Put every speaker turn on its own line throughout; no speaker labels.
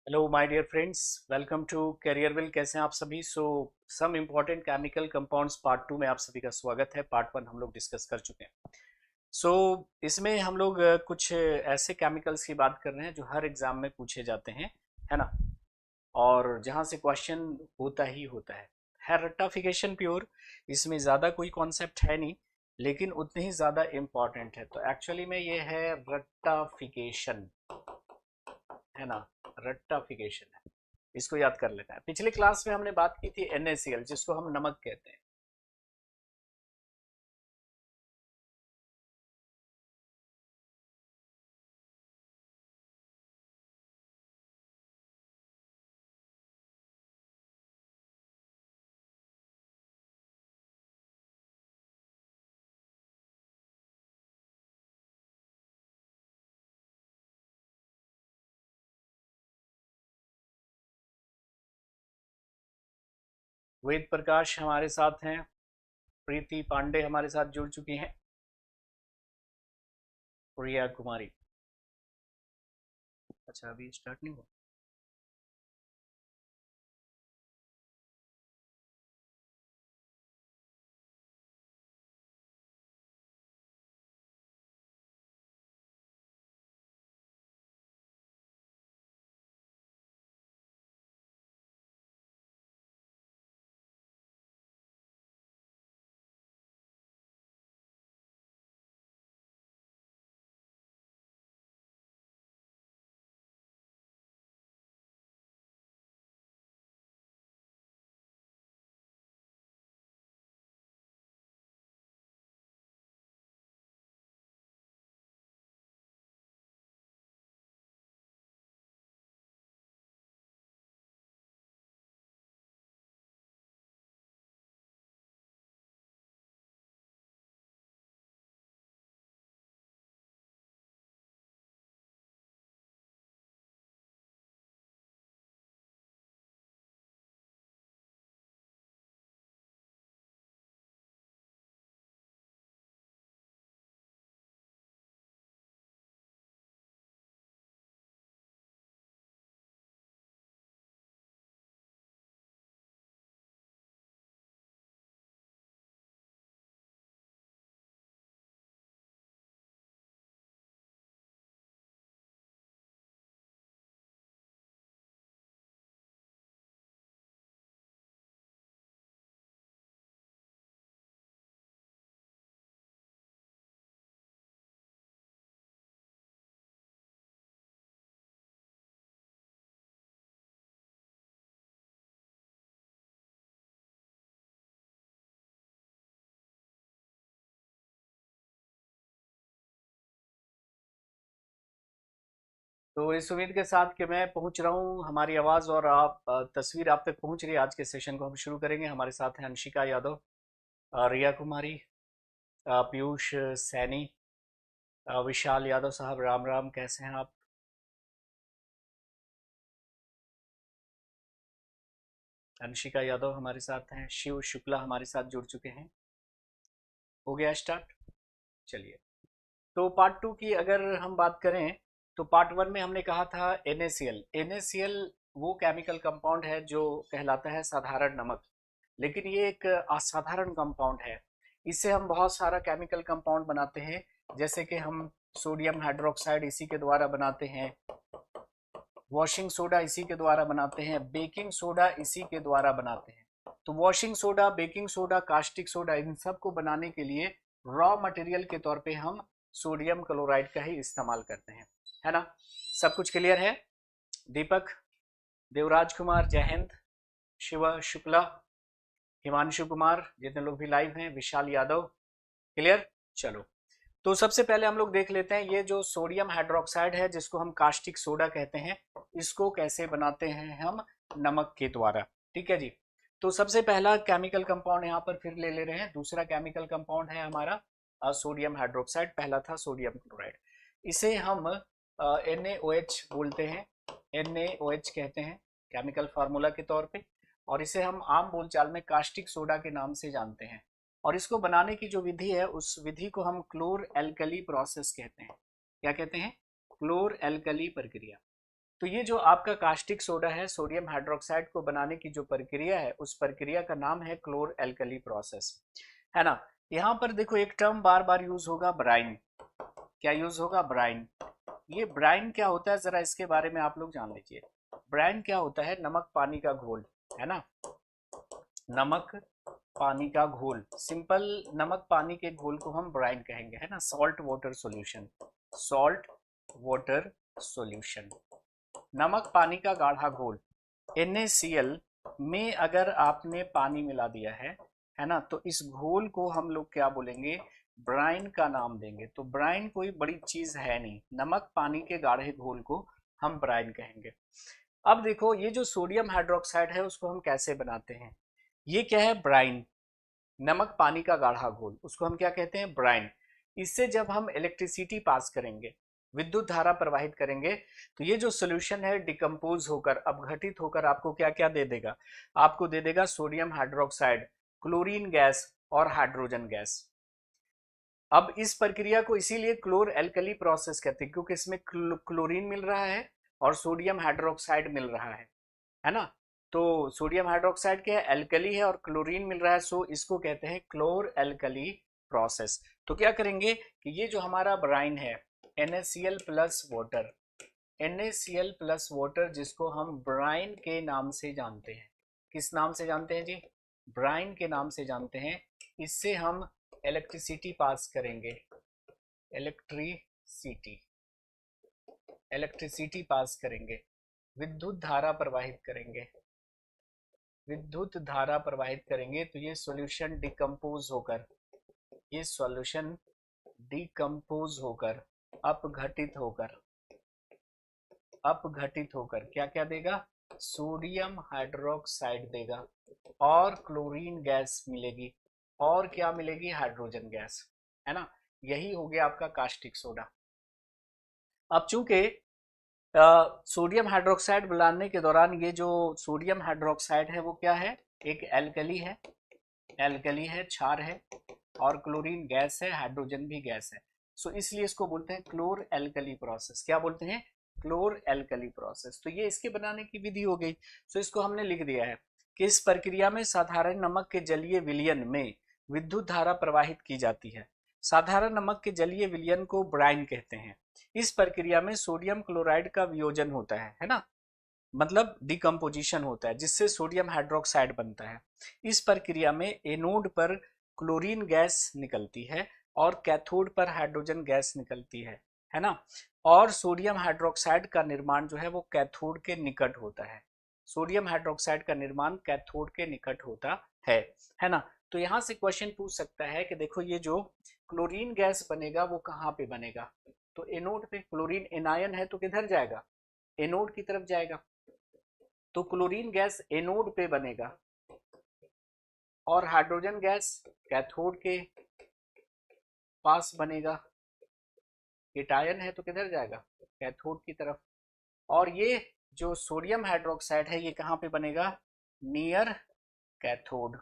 Hello my dear friends, welcome to Careerwill. कैसे हैं आप सभी? Some important chemical compounds part two में आप सभी का स्वागत है। पार्ट वन हम लोग डिस्कस कर चुके हैं। इसमें हम लोग कुछ ऐसे केमिकल्स की बात कर रहे हैं जो हर एग्जाम में पूछे जाते हैं, है ना? और जहाँ से क्वेश्चन होता ही होता है रट्टाफिकेशन प्योर। इसमें ज़्यादा कोई कॉन्सेप्ट है नहीं, लेकिन उतनी ही ज़्यादा इम्पॉर्टेंट है। तो एक्चुअली में ये है रट्टाफिकेशन, है ना? रट्टाफिकेशन है, इसको याद कर लेना है। पिछले क्लास में हमने बात की थी NaCl, जिसको हम नमक कहते हैं। वेद प्रकाश हमारे साथ हैं, प्रीति पांडे हमारे साथ जुड़ चुकी हैं, प्रिया कुमारी। अच्छा, अभी स्टार्ट नहीं हुआ। तो इस उम्मीद के साथ कि मैं पहुंच रहा हूं, हमारी आवाज और आप तस्वीर आप तक पहुंच रही है, आज के सेशन को हम शुरू करेंगे। हमारे साथ हैं अंशिका यादव, रिया कुमारी, पीयूष सैनी, विशाल यादव साहब। राम राम, कैसे हैं आप? अंशिका यादव हमारे साथ हैं, शिव शुक्ला हमारे साथ जुड़ चुके हैं। हो गया स्टार्ट, चलिए। तो पार्ट टू की अगर हम बात करें, तो पार्ट वन में हमने कहा था NaCl। NaCl वो केमिकल कंपाउंड है जो कहलाता है साधारण नमक, लेकिन ये एक असाधारण कंपाउंड है। इससे हम बहुत सारा केमिकल कंपाउंड बनाते हैं, जैसे कि हम सोडियम हाइड्रोक्साइड इसी के द्वारा बनाते हैं, वॉशिंग सोडा इसी के द्वारा बनाते हैं, बेकिंग सोडा इसी के द्वारा बनाते हैं। तो washing soda, baking soda, caustic soda, इन सब को बनाने के लिए रॉ मटेरियल के तौर पे हम सोडियम क्लोराइड का ही इस्तेमाल करते हैं, है ना? सब कुछ क्लियर है? दीपक, देवराज कुमार, जय हिंद, शिवा शुक्ला, हिमांशु कुमार, जितने लोग भी लाइव हैं, विशाल यादव, क्लियर? चलो, तो सबसे पहले हम लोग देख लेते हैं ये जो सोडियम हाइड्रोक्साइड है, जिसको हम कास्टिक सोडा कहते हैं, इसको कैसे बनाते हैं हम? नमक के द्वारा। ठीक है जी। तो सबसे पहला केमिकल कंपाउंड यहाँ पर फिर ले ले रहे हैं। दूसरा केमिकल कंपाउंड है हमारा सोडियम हाइड्रोक्साइड, पहला था सोडियम क्लोराइड। इसे हम NaOH बोलते हैं, NaOH कहते हैं केमिकल फार्मूला के तौर पे, और इसे हम आम बोलचाल में कास्टिक सोडा के नाम से जानते हैं। और इसको बनाने की जो विधि है, उस विधि को हम क्लोर एल्कली प्रोसेस कहते हैं। क्या कहते हैं? क्लोर एल्कली प्रक्रिया। तो ये जो आपका कास्टिक सोडा है, सोडियम हाइड्रोक्साइड को बनाने की जो प्रक्रिया है, उस प्रक्रिया का नाम है क्लोर एल्कली प्रोसेस, है ना। यहाँ पर देखो एक टर्म बार बार यूज होगा, ब्राइन। क्या यूज होगा? ब्राइन। ये ब्राइन क्या होता है, जरा इसके बारे में आप लोग जान लीजिए। ब्राइन क्या होता है? नमक पानी का घोल, है ना। नमक पानी का घोल, सिंपल नमक पानी के घोल को हम ब्राइन कहेंगे, है ना। Salt water solution, salt water solution, नमक पानी का गाढ़ा घोल। NaCl में अगर आपने पानी मिला दिया है ना, तो इस घोल को हम लोग क्या बोलेंगे? ब्राइन का नाम देंगे। तो ब्राइन कोई बड़ी चीज है नहीं, नमक पानी के गाढ़े घोल को हम ब्राइन कहेंगे। अब देखो ये जो सोडियम हाइड्रोक्साइड है उसको हम कैसे बनाते हैं? ये क्या है? ब्राइन, नमक पानी का गाढ़ा घोल, उसको हम क्या कहते हैं? ब्राइन। इससे जब हम इलेक्ट्रिसिटी पास करेंगे, विद्युत धारा प्रवाहित करेंगे, तो ये जो सोल्यूशन है डिकम्पोज होकर, अपघटित होकर आपको क्या क्या दे देगा? आपको दे देगा सोडियम हाइड्रोक्साइड, क्लोरीन गैस और हाइड्रोजन गैस। अब इस प्रक्रिया को इसीलिए क्लोर एल्कली प्रोसेस कहते हैं, क्योंकि इसमें क्लोरीन मिल रहा है और सोडियम हाइड्रोक्साइड मिल रहा है ना। तो सोडियम हाइड्रोक्साइड क्या है? एल्कली है, और क्लोरीन मिल रहा है, सो इसको कहते हैं क्लोर एल्कली प्रोसेस। तो क्या करेंगे कि ये जो हमारा ब्राइन है, NaCl plus water, NaCl plus water, जिसको हम ब्राइन के नाम से जानते हैं। किस नाम से जानते हैं जी? ब्राइन के नाम से जानते हैं। इससे हम इलेक्ट्रिसिटी पास करेंगे, इलेक्ट्रिसिटी, इलेक्ट्रिसिटी पास करेंगे, विद्युत धारा प्रवाहित करेंगे, विद्युत धारा प्रवाहित करेंगे, तो ये सॉल्यूशन डिकम्पोज होकर, ये सॉल्यूशन डिकम्पोज होकर, अपघटित होकर, अपघटित होकर क्या क्या देगा? सोडियम हाइड्रोक्साइड देगा, और क्लोरीन गैस मिलेगी, और क्या मिलेगी? हाइड्रोजन गैस, है ना। यही हो गया आपका कास्टिक सोडा। अब चूंकि सोडियम हाइड्रोक्साइड बनाने के दौरान ये जो सोडियम हाइड्रोक्साइड है वो क्या है? एक एल्कली है, एल्कली है, क्षार है, और क्लोरीन गैस है, हाइड्रोजन भी गैस है। सो इसलिए इसको बोलते हैं क्लोर एल्कली प्रोसेस। क्या बोलते हैं? क्लोर एल्कली प्रोसेस। तो ये इसके बनाने की विधि हो गई। सो इसको हमने लिख दिया है कि इस प्रक्रिया में साधारण नमक के जलीय विलयन में विद्युत धारा प्रवाहित की जाती है। साधारण नमक के जलीय विलयन को ब्राइन कहते हैं। इस प्रक्रिया में सोडियम क्लोराइड का वियोजन होता है ना, मतलब डिकम्पोजिशन होता है, जिससे सोडियम हाइड्रोक्साइड बनता है। इस प्रक्रिया में एनोड पर क्लोरीन गैस निकलती है और कैथोड पर हाइड्रोजन गैस निकलती है ना। और सोडियम हाइड्रोक्साइड का निर्माण जो है वो कैथोड के निकट होता है। सोडियम हाइड्रोक्साइड का निर्माण कैथोड के निकट होता है ना। तो यहाँ से क्वेश्चन पूछ सकता है कि देखो ये जो क्लोरीन गैस बनेगा वो कहाँ पे बनेगा? तो एनोड पे। क्लोरीन एनायन है तो किधर जाएगा? एनोड की तरफ जाएगा। तो क्लोरीन गैस एनोड पे बनेगा, और हाइड्रोजन गैस कैथोड के पास बनेगा। केटायन है तो किधर जाएगा? कैथोड की तरफ। और ये जो सोडियम हाइड्रोक्साइड है ये कहाँ पे बनेगा? नियर कैथोड,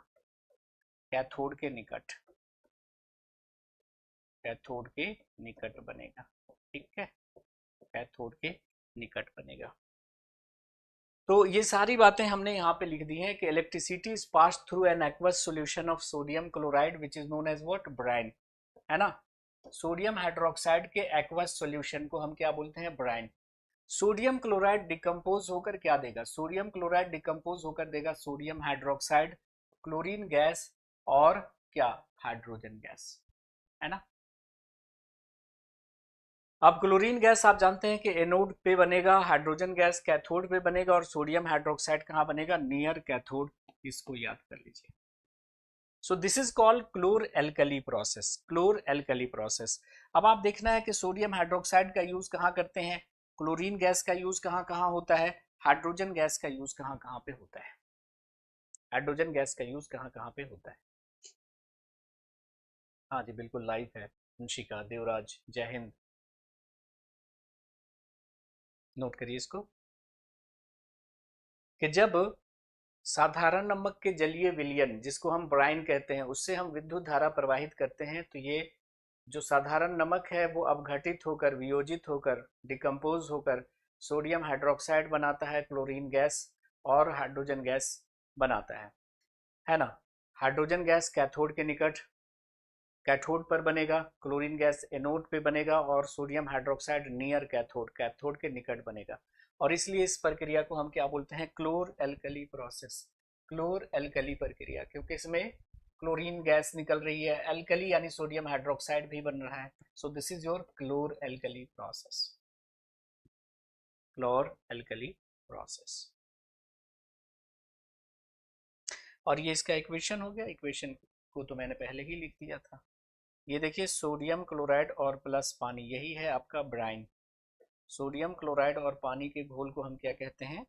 कैथोड के निकट, कैथोड के निकट बनेगा। ठीक है, कैथोड के निकट बनेगा। तो ये सारी बातें हमने यहाँ पे लिख दी हैं कि electricity is pass through an aqueous solution of sodium chloride which is known as what? Brine, है ना। सोडियम हाइड्रोक्साइड के एक्वस सॉल्यूशन को हम क्या बोलते हैं? ब्राइन। सोडियम क्लोराइड डिकम्पोज होकर क्या देगा? सोडियम क्लोराइड डिकम्पोज होकर देगा सोडियम हाइड्रोक्साइड, क्लोरीन गैस, और क्या? हाइड्रोजन गैस, है ना। अब क्लोरीन गैस आप जानते हैं कि एनोड पे बनेगा, हाइड्रोजन गैस कैथोड पे बनेगा, और सोडियम हाइड्रोक्साइड कहाँ बनेगा? Near cathode. इसको याद कर लीजिए। So this is called chlor alkali process, chlor alkali process. अब आप देखना है कि सोडियम हाइड्रोक्साइड का यूज कहाँ करते हैं, क्लोरीन गैस का यूज कहाँ कहाँ होता है, हाइड्रोजन गैस का यूज कहाँ कहाँ पे होता है, हाइड्रोजन गैस का यूज कहाँ कहाँ पे होता है। हाँ जी बिल्कुल लाइव है। मुंशिका, देवराज, जय हिंद। नोट करिए इसको कि जब साधारण नमक के जलीय विलयन, जिसको हम ब्राइन कहते हैं, उससे हम विद्युत धारा प्रवाहित करते हैं, तो ये जो साधारण नमक है वो अपघटित होकर, वियोजित होकर, डिकम्पोज होकर सोडियम हाइड्रोक्साइड बनाता है क्लोरीन गैस और हाइड्रोजन गैस बनाता है ना। हाइड्रोजन गैस कैथोड के निकट कैथोड पर बनेगा, क्लोरीन गैस एनोड पे बनेगा और sodium hydroxide near cathode cathode के निकट बनेगा। और इसलिए इस प्रक्रिया को हम क्या बोलते हैं, क्लोर एल्कली प्रोसेस, क्लोर एल्कली प्रक्रिया, क्योंकि इसमें क्लोरीन गैस निकल रही है, एल्कली यानी सोडियम हाइड्रोक्साइड भी बन रहा है। So this is your chlor alkali process, chlor alkali process. और ये इसका इक्वेशन हो गया, इक्वेशन को तो मैंने पहले ही लिख दिया था। ये देखिए सोडियम क्लोराइड और प्लस पानी, यही है आपका ब्राइन। सोडियम क्लोराइड और पानी के घोल को हम क्या कहते हैं,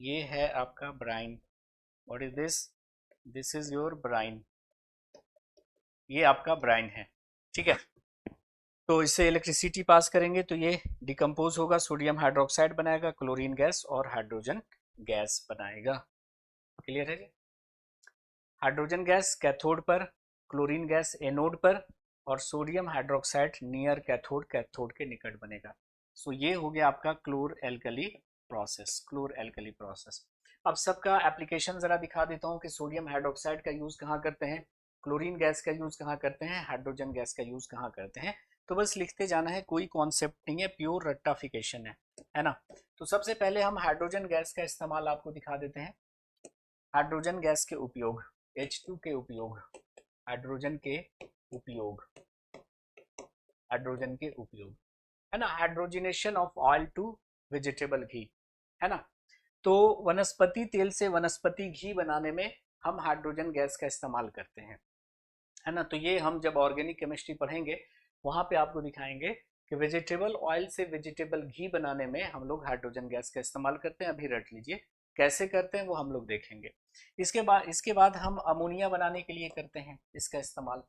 ये है आपका brine. What is this, this is your brine, ये आपका ब्राइन है, ठीक है। तो इससे इलेक्ट्रिसिटी पास करेंगे तो ये डिकम्पोज होगा, सोडियम हाइड्रोक्साइड बनाएगा, क्लोरीन गैस और हाइड्रोजन गैस बनाएगा। क्लियर है जी। हाइड्रोजन गैस कैथोड पर, क्लोरीन गैस एनोड पर और sodium hydroxide near cathode cathode के निकट बनेगा। सो ये हो गया आपका क्लोर alkali process, chlor alkali process. अब सबका एप्लीकेशन जरा दिखा देता हूँ कि सोडियम हाइड्रोक्साइड का यूज कहाँ करते हैं, क्लोरीन गैस का यूज कहाँ करते हैं, हाइड्रोजन गैस का यूज कहाँ करते हैं। तो बस लिखते जाना है, कोई कॉन्सेप्ट नहीं है, प्योर रट्टाफिकेशन है ना। तो सबसे पहले हम हाइड्रोजन गैस का इस्तेमाल आपको दिखा देते हैं। हाइड्रोजन गैस के उपयोग, H2 के उपयोग, हाइड्रोजन के उपयोग, हाइड्रोजन के उपयोग, है ना। Hydrogenation of oil to vegetable ghee, है ना। तो वनस्पति तेल से वनस्पति घी बनाने में हम हाइड्रोजन गैस का इस्तेमाल करते हैं, है ना। तो ये हम जब ऑर्गेनिक केमिस्ट्री पढ़ेंगे वहां पे आपको दिखाएंगे कि वेजिटेबल ऑयल से वेजिटेबल घी बनाने में हम लोग हाइड्रोजन गैस का इस्तेमाल करते हैं। अभी रट लीजिए कैसे करते हैं वो हम लोग देखेंगे। इसके बाद हम अमोनिया बनाने के लिए करते हैं इसका इस्तेमाल।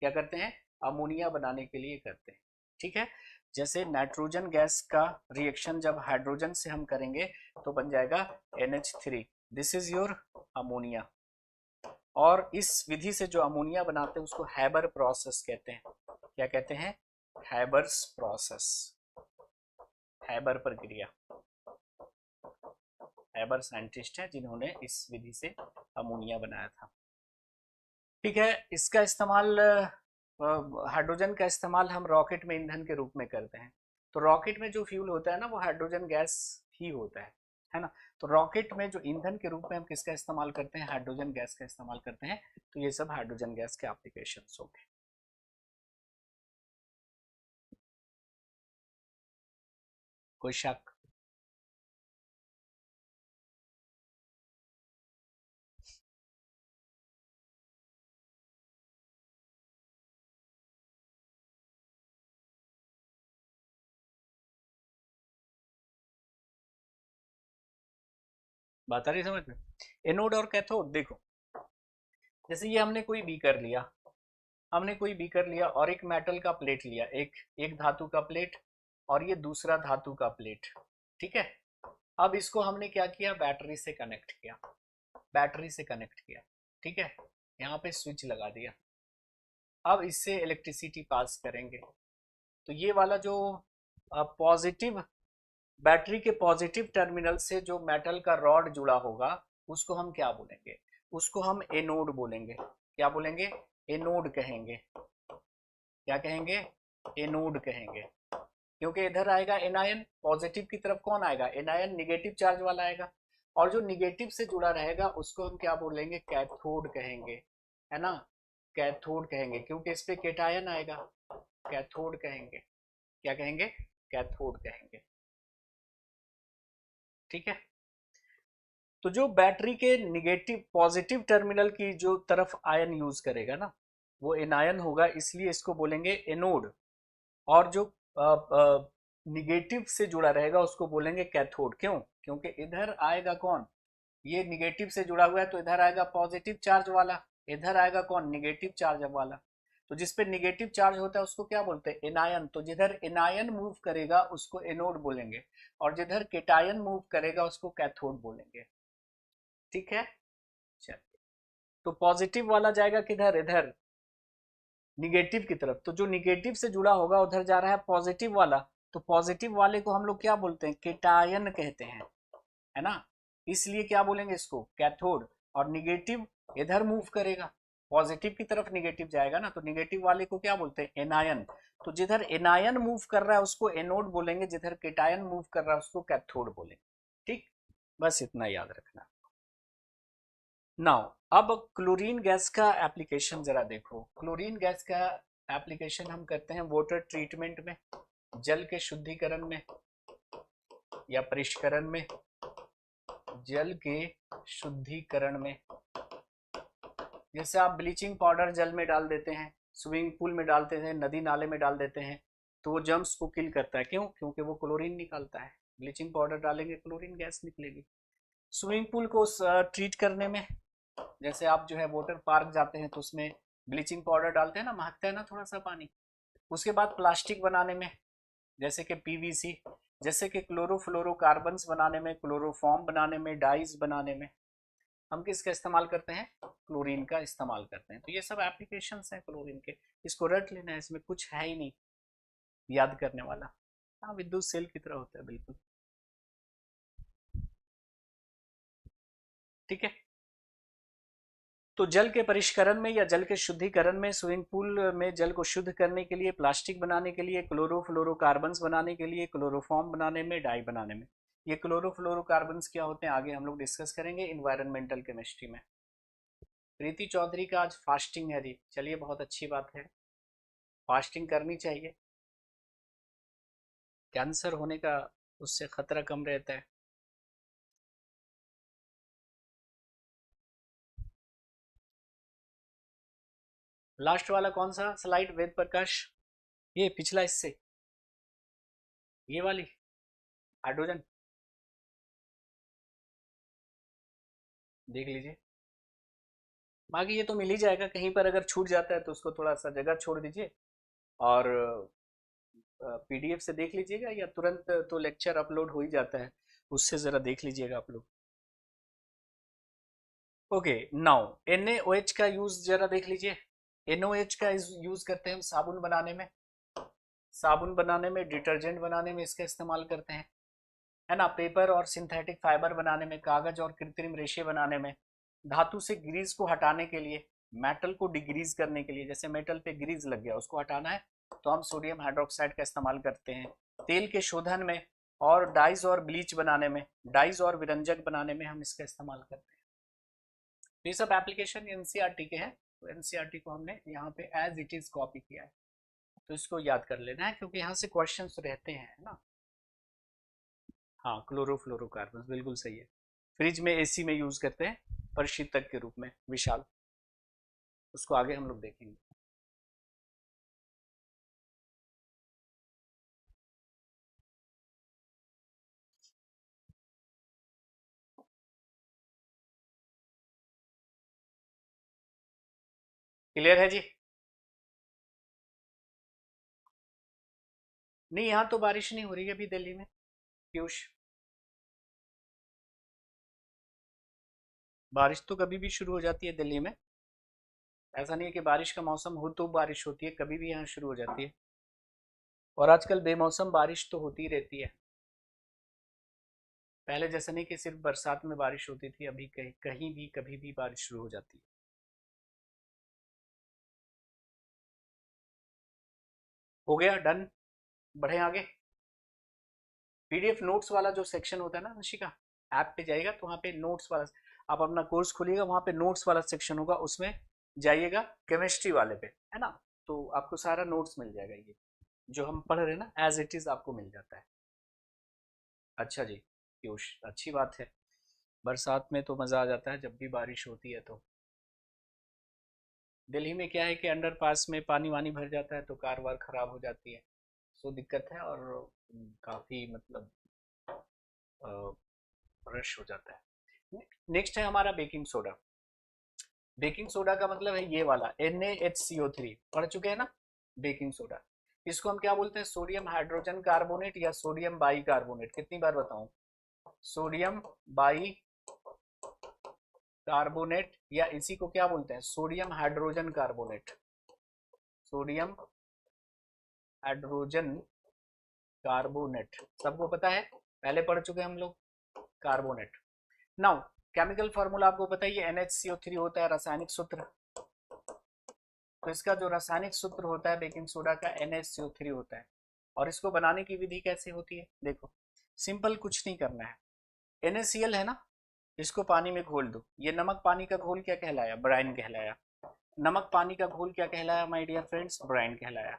क्या करते हैं, अमोनिया बनाने के लिए करते हैं, ठीक है। जैसे नाइट्रोजन गैस का रिएक्शन जब हाइड्रोजन से हम करेंगे तो बन जाएगा NH3, this is your ammonia. और इस विधि से जो अमोनिया बनाते हैं उसको हैबर प्रोसेस कहते हैं। क्या कहते हैं, हैबर्स प्रोसेस, हैबर प्रक्रिया। हैबर साइंटिस्ट है जिन्होंने इस विधि से अमोनिया बनाया था, ठीक है। इसका इस्तेमाल, हाइड्रोजन का इस्तेमाल हम रॉकेट में ईंधन के रूप में करते हैं। तो रॉकेट में जो फ्यूल होता है ना वो हाइड्रोजन गैस ही होता है ना। तो रॉकेट में जो ईंधन के रूप में हम किसका इस्तेमाल करते हैं, हाइड्रोजन गैस का इस्तेमाल करते हैं। तो ये सब हाइड्रोजन गैस के एप्लीकेशंस हो गए। कोई शक, बात आ रही समझ में। एनोड और कैथोड देखो, जैसे ये हमने कोई बीकर लिया, हमने कोई बीकर लिया और एक मेटल का प्लेट लिया, एक एक धातु का प्लेट और ये दूसरा धातु का प्लेट, ठीक है। अब इसको हमने क्या किया, बैटरी से कनेक्ट किया, बैटरी से कनेक्ट किया, ठीक है। यहाँ पे स्विच लगा दिया, अब इससे इलेक्ट्रिसिटी पास करेंगे। तो ये वाला जो पॉजिटिव, बैटरी के पॉजिटिव टर्मिनल से जो मेटल का रॉड जुड़ा होगा उसको हम क्या बोलेंगे, उसको हम एनोड बोलेंगे। क्या बोलेंगे, एनोड कहेंगे। क्या कहेंगे, एनोड कहेंगे, क्योंकि इधर आएगा एनायन, पॉजिटिव की तरफ कौन आएगा, एनायन, निगेटिव चार्ज वाला आएगा। और जो निगेटिव से जुड़ा रहेगा उसको हम क्या बोलेंगे, कैथोड कहेंगे, है ना। कैथोड कहेंगे क्योंकि इस पे केटायन आएगा, कैथोड कहेंगे। क्या कहेंगे, कैथोड कहेंगे, ठीक है। तो जो बैटरी के निगेटिव पॉजिटिव टर्मिनल की जो तरफ आयन यूज करेगा ना वो एनायन होगा, इसलिए इसको बोलेंगे एनोड। और जो निगेटिव से जुड़ा रहेगा उसको बोलेंगे कैथोड। क्यों, क्योंकि इधर आएगा कौन, ये निगेटिव से जुड़ा हुआ है तो इधर आएगा पॉजिटिव चार्ज वाला, इधर आएगा कौन, निगेटिव चार्ज वाला। तो जिसपे निगेटिव चार्ज होता है उसको क्या बोलते हैं, एनायन। तो जिधर एनायन मूव करेगा उसको एनोड बोलेंगे और जिधर केटायन मूव करेगा उसको कैथोड बोलेंगे, ठीक है। चलिए, तो पॉजिटिव वाला जाएगा किधर, इधर निगेटिव की तरफ। तो जो निगेटिव से जुड़ा होगा उधर जा रहा है पॉजिटिव वाला तो पॉजिटिव वाले को हम लोग क्या बोलते हैं, केटायन कहते हैं, है ना। इसलिए क्या बोलेंगे इसको, कैथोड। और निगेटिव इधर मूव करेगा, पॉजिटिव की तरफ निगेटिव जाएगा ना, तो निगेटिव वाले को क्या बोलते हैं, एनायन। तो जिधर एनायन मूव कर रहा है उसको एनोड बोलेंगे, जिधर केटायन मूव कर रहा है उसको कैथोड बोलेंगे। ठीक, बस इतना याद रखना। नाउ अब क्लोरीन गैस का एप्लीकेशन जरा देखो। क्लोरीन गैस का एप्लीकेशन हम करते हैं वाटर ट्रीटमेंट में, जल के शुद्धिकरण में या परिष्करण में, जल के शुद्धिकरण में। जैसे आप ब्लीचिंग पाउडर जल में डाल देते हैं, स्विमिंग पूल में डालते हैं, नदी नाले में डाल देते हैं, तो वो जर्म्स को किल करता है। क्यों? क्योंकि वो क्लोरीन निकालता है। ब्लीचिंग पाउडर डालेंगे क्लोरीन गैस निकलेगी। स्विमिंग पूल को ट्रीट करने में, जैसे आप जो है वाटर पार्क जाते हैं तो उसमें ब्लीचिंग पाउडर डालते हैं ना, महकता है ना थोड़ा सा पानी। उसके बाद प्लास्टिक बनाने में, जैसे कि पीवीसी, जैसे कि क्लोरोफ्लोरोकार्बन्स बनाने में, क्लोरोफॉर्म बनाने में, डाइज बनाने में हम किसका इस्तेमाल करते हैं, क्लोरीन का इस्तेमाल करते हैं। तो ये सब एप्लीकेशंस हैं क्लोरीन के, इसको रट लेना है, इसमें कुछ है ही नहीं याद करने वाला। हाँ, विद्युत सेल की तरह होता है बिल्कुल। ठीक है, तो जल के परिष्करण में या जल के शुद्धिकरण में, स्विमिंग पूल में जल को शुद्ध करने के लिए, प्लास्टिक बनाने के लिए, क्लोरोफ्लोरोकार्बन्स बनाने के लिए, क्लोरोफॉर्म बनाने में, डाई बनाने में। ये क्लोरोफ्लोरोकार्बन्स क्या होते हैं आगे हम लोग डिस्कस करेंगे इन्वायरमेंटल केमिस्ट्री में। प्रीति चौधरी का आज फास्टिंग है जी, चलिए बहुत अच्छी बात है, फास्टिंग करनी चाहिए, कैंसर होने का उससे खतरा कम रहता है। लास्ट वाला कौन सा स्लाइड, वेद प्रकाश? ये पिछला, इससे ये वाली हाइड्रोजन देख लीजिए। बाकी ये तो मिल ही जाएगा, कहीं पर अगर छूट जाता है तो उसको थोड़ा सा जगह छोड़ दीजिए और पीडीएफ से देख लीजिएगा, या तुरंत तो लेक्चर अपलोड हो ही जाता है, उससे ज़रा देख लीजिएगा आप लोग। ओके, नाउ NaOH का यूज जरा देख लीजिए। NaOH का यूज करते हैं हम साबुन बनाने में, साबुन बनाने में, डिटर्जेंट बनाने में इसका इस्तेमाल करते हैं, है ना। पेपर और सिंथेटिक फाइबर बनाने में, कागज और कृत्रिम रेशे बनाने में, धातु से ग्रीस को हटाने के लिए, मेटल को डिग्रीज करने के लिए, जैसे मेटल पे ग्रीस लग गया उसको हटाना है तो हम सोडियम हाइड्रोक्साइड का इस्तेमाल करते हैं। तेल के शोधन में और डाइज और ब्लीच बनाने में, डाइज और विरंजक बनाने में हम इसका इस्तेमाल करते हैं। तो ये सब एप्लीकेशन एनसीईआरटी के हैं, तो एनसीईआरटी को हमने यहाँ पे एज इट इज कॉपी किया है, तो इसको याद कर लेना है क्योंकि यहाँ से क्वेश्चंस रहते हैं ना। हाँ, क्लोरोफ्लोरोकार्बन बिल्कुल सही है। फ्रिज में, एसी में यूज करते हैं परिशीतक के रूप में, विशाल, उसको आगे हम लोग देखेंगे। क्लियर है जी? नहीं, यहाँ तो बारिश नहीं हो रही है अभी दिल्ली में पीयूष। बारिश तो कभी भी शुरू हो जाती है दिल्ली में, ऐसा नहीं है कि बारिश का मौसम हो तो बारिश होती है, कभी भी यहाँ शुरू हो जाती है। और आजकल बेमौसम बारिश तो होती रहती है, पहले जैसा नहीं कि सिर्फ बरसात में बारिश होती थी, अभी कहीं कहीं भी कभी भी बारिश शुरू हो जाती है। हो गया, डन, बढ़े आगे। पीडीएफ नोट्स वाला जो सेक्शन होता है ना निशिका, ऐप पे जाइएगा तो वहाँ पे नोट्स वाला, आप अपना कोर्स खोलिएगा, वहाँ पे नोट्स वाला सेक्शन होगा, उसमें जाइएगा केमिस्ट्री वाले पे, है ना। तो आपको सारा नोट्स मिल जाएगा, ये जो हम पढ़ रहे हैं ना एज इट इज आपको मिल जाता है। अच्छा जी पीयूष, अच्छी बात है, बरसात में तो मज़ा आ जाता है जब भी बारिश होती है तो। दिल्ली में क्या है कि अंडर पास में पानी वानी भर जाता है तो कार वार खराब हो जाती है, सो दिक्कत है, और काफ़ी मतलब रश हो जाता है। नेक्स्ट है हमारा बेकिंग सोडा। बेकिंग सोडा का मतलब है ये वाला NaHCO3, पढ़ चुके हैं ना बेकिंग सोडा। इसको हम क्या बोलते हैं, सोडियम हाइड्रोजन कार्बोनेट या सोडियम बाई कार्बोनेट, कितनी बार बताऊं, सोडियम बाई कार्बोनेट, या इसी को क्या बोलते हैं, sodium hydrogen carbonate, sodium hydrogen carbonate, सबको पता है, पहले पढ़ चुके हम लोग, कार्बोनेट। नाउ केमिकल फॉर्मूला आपको पता है, ये NHCO3 होता है रासायनिक सूत्र। तो इसका जो रासायनिक सूत्र होता है बेकिंग सोडा का NHCO3 होता है। और इसको बनाने की विधि कैसे होती है, देखो सिंपल, कुछ नहीं करना है। NaCl है ना, इसको पानी में घोल दो। ये नमक पानी का घोल क्या कहलाया, ब्राइन कहलाया। नमक पानी का घोल क्या कहलाया माय डियर फ्रेंड्स, ब्राइन कहलाया।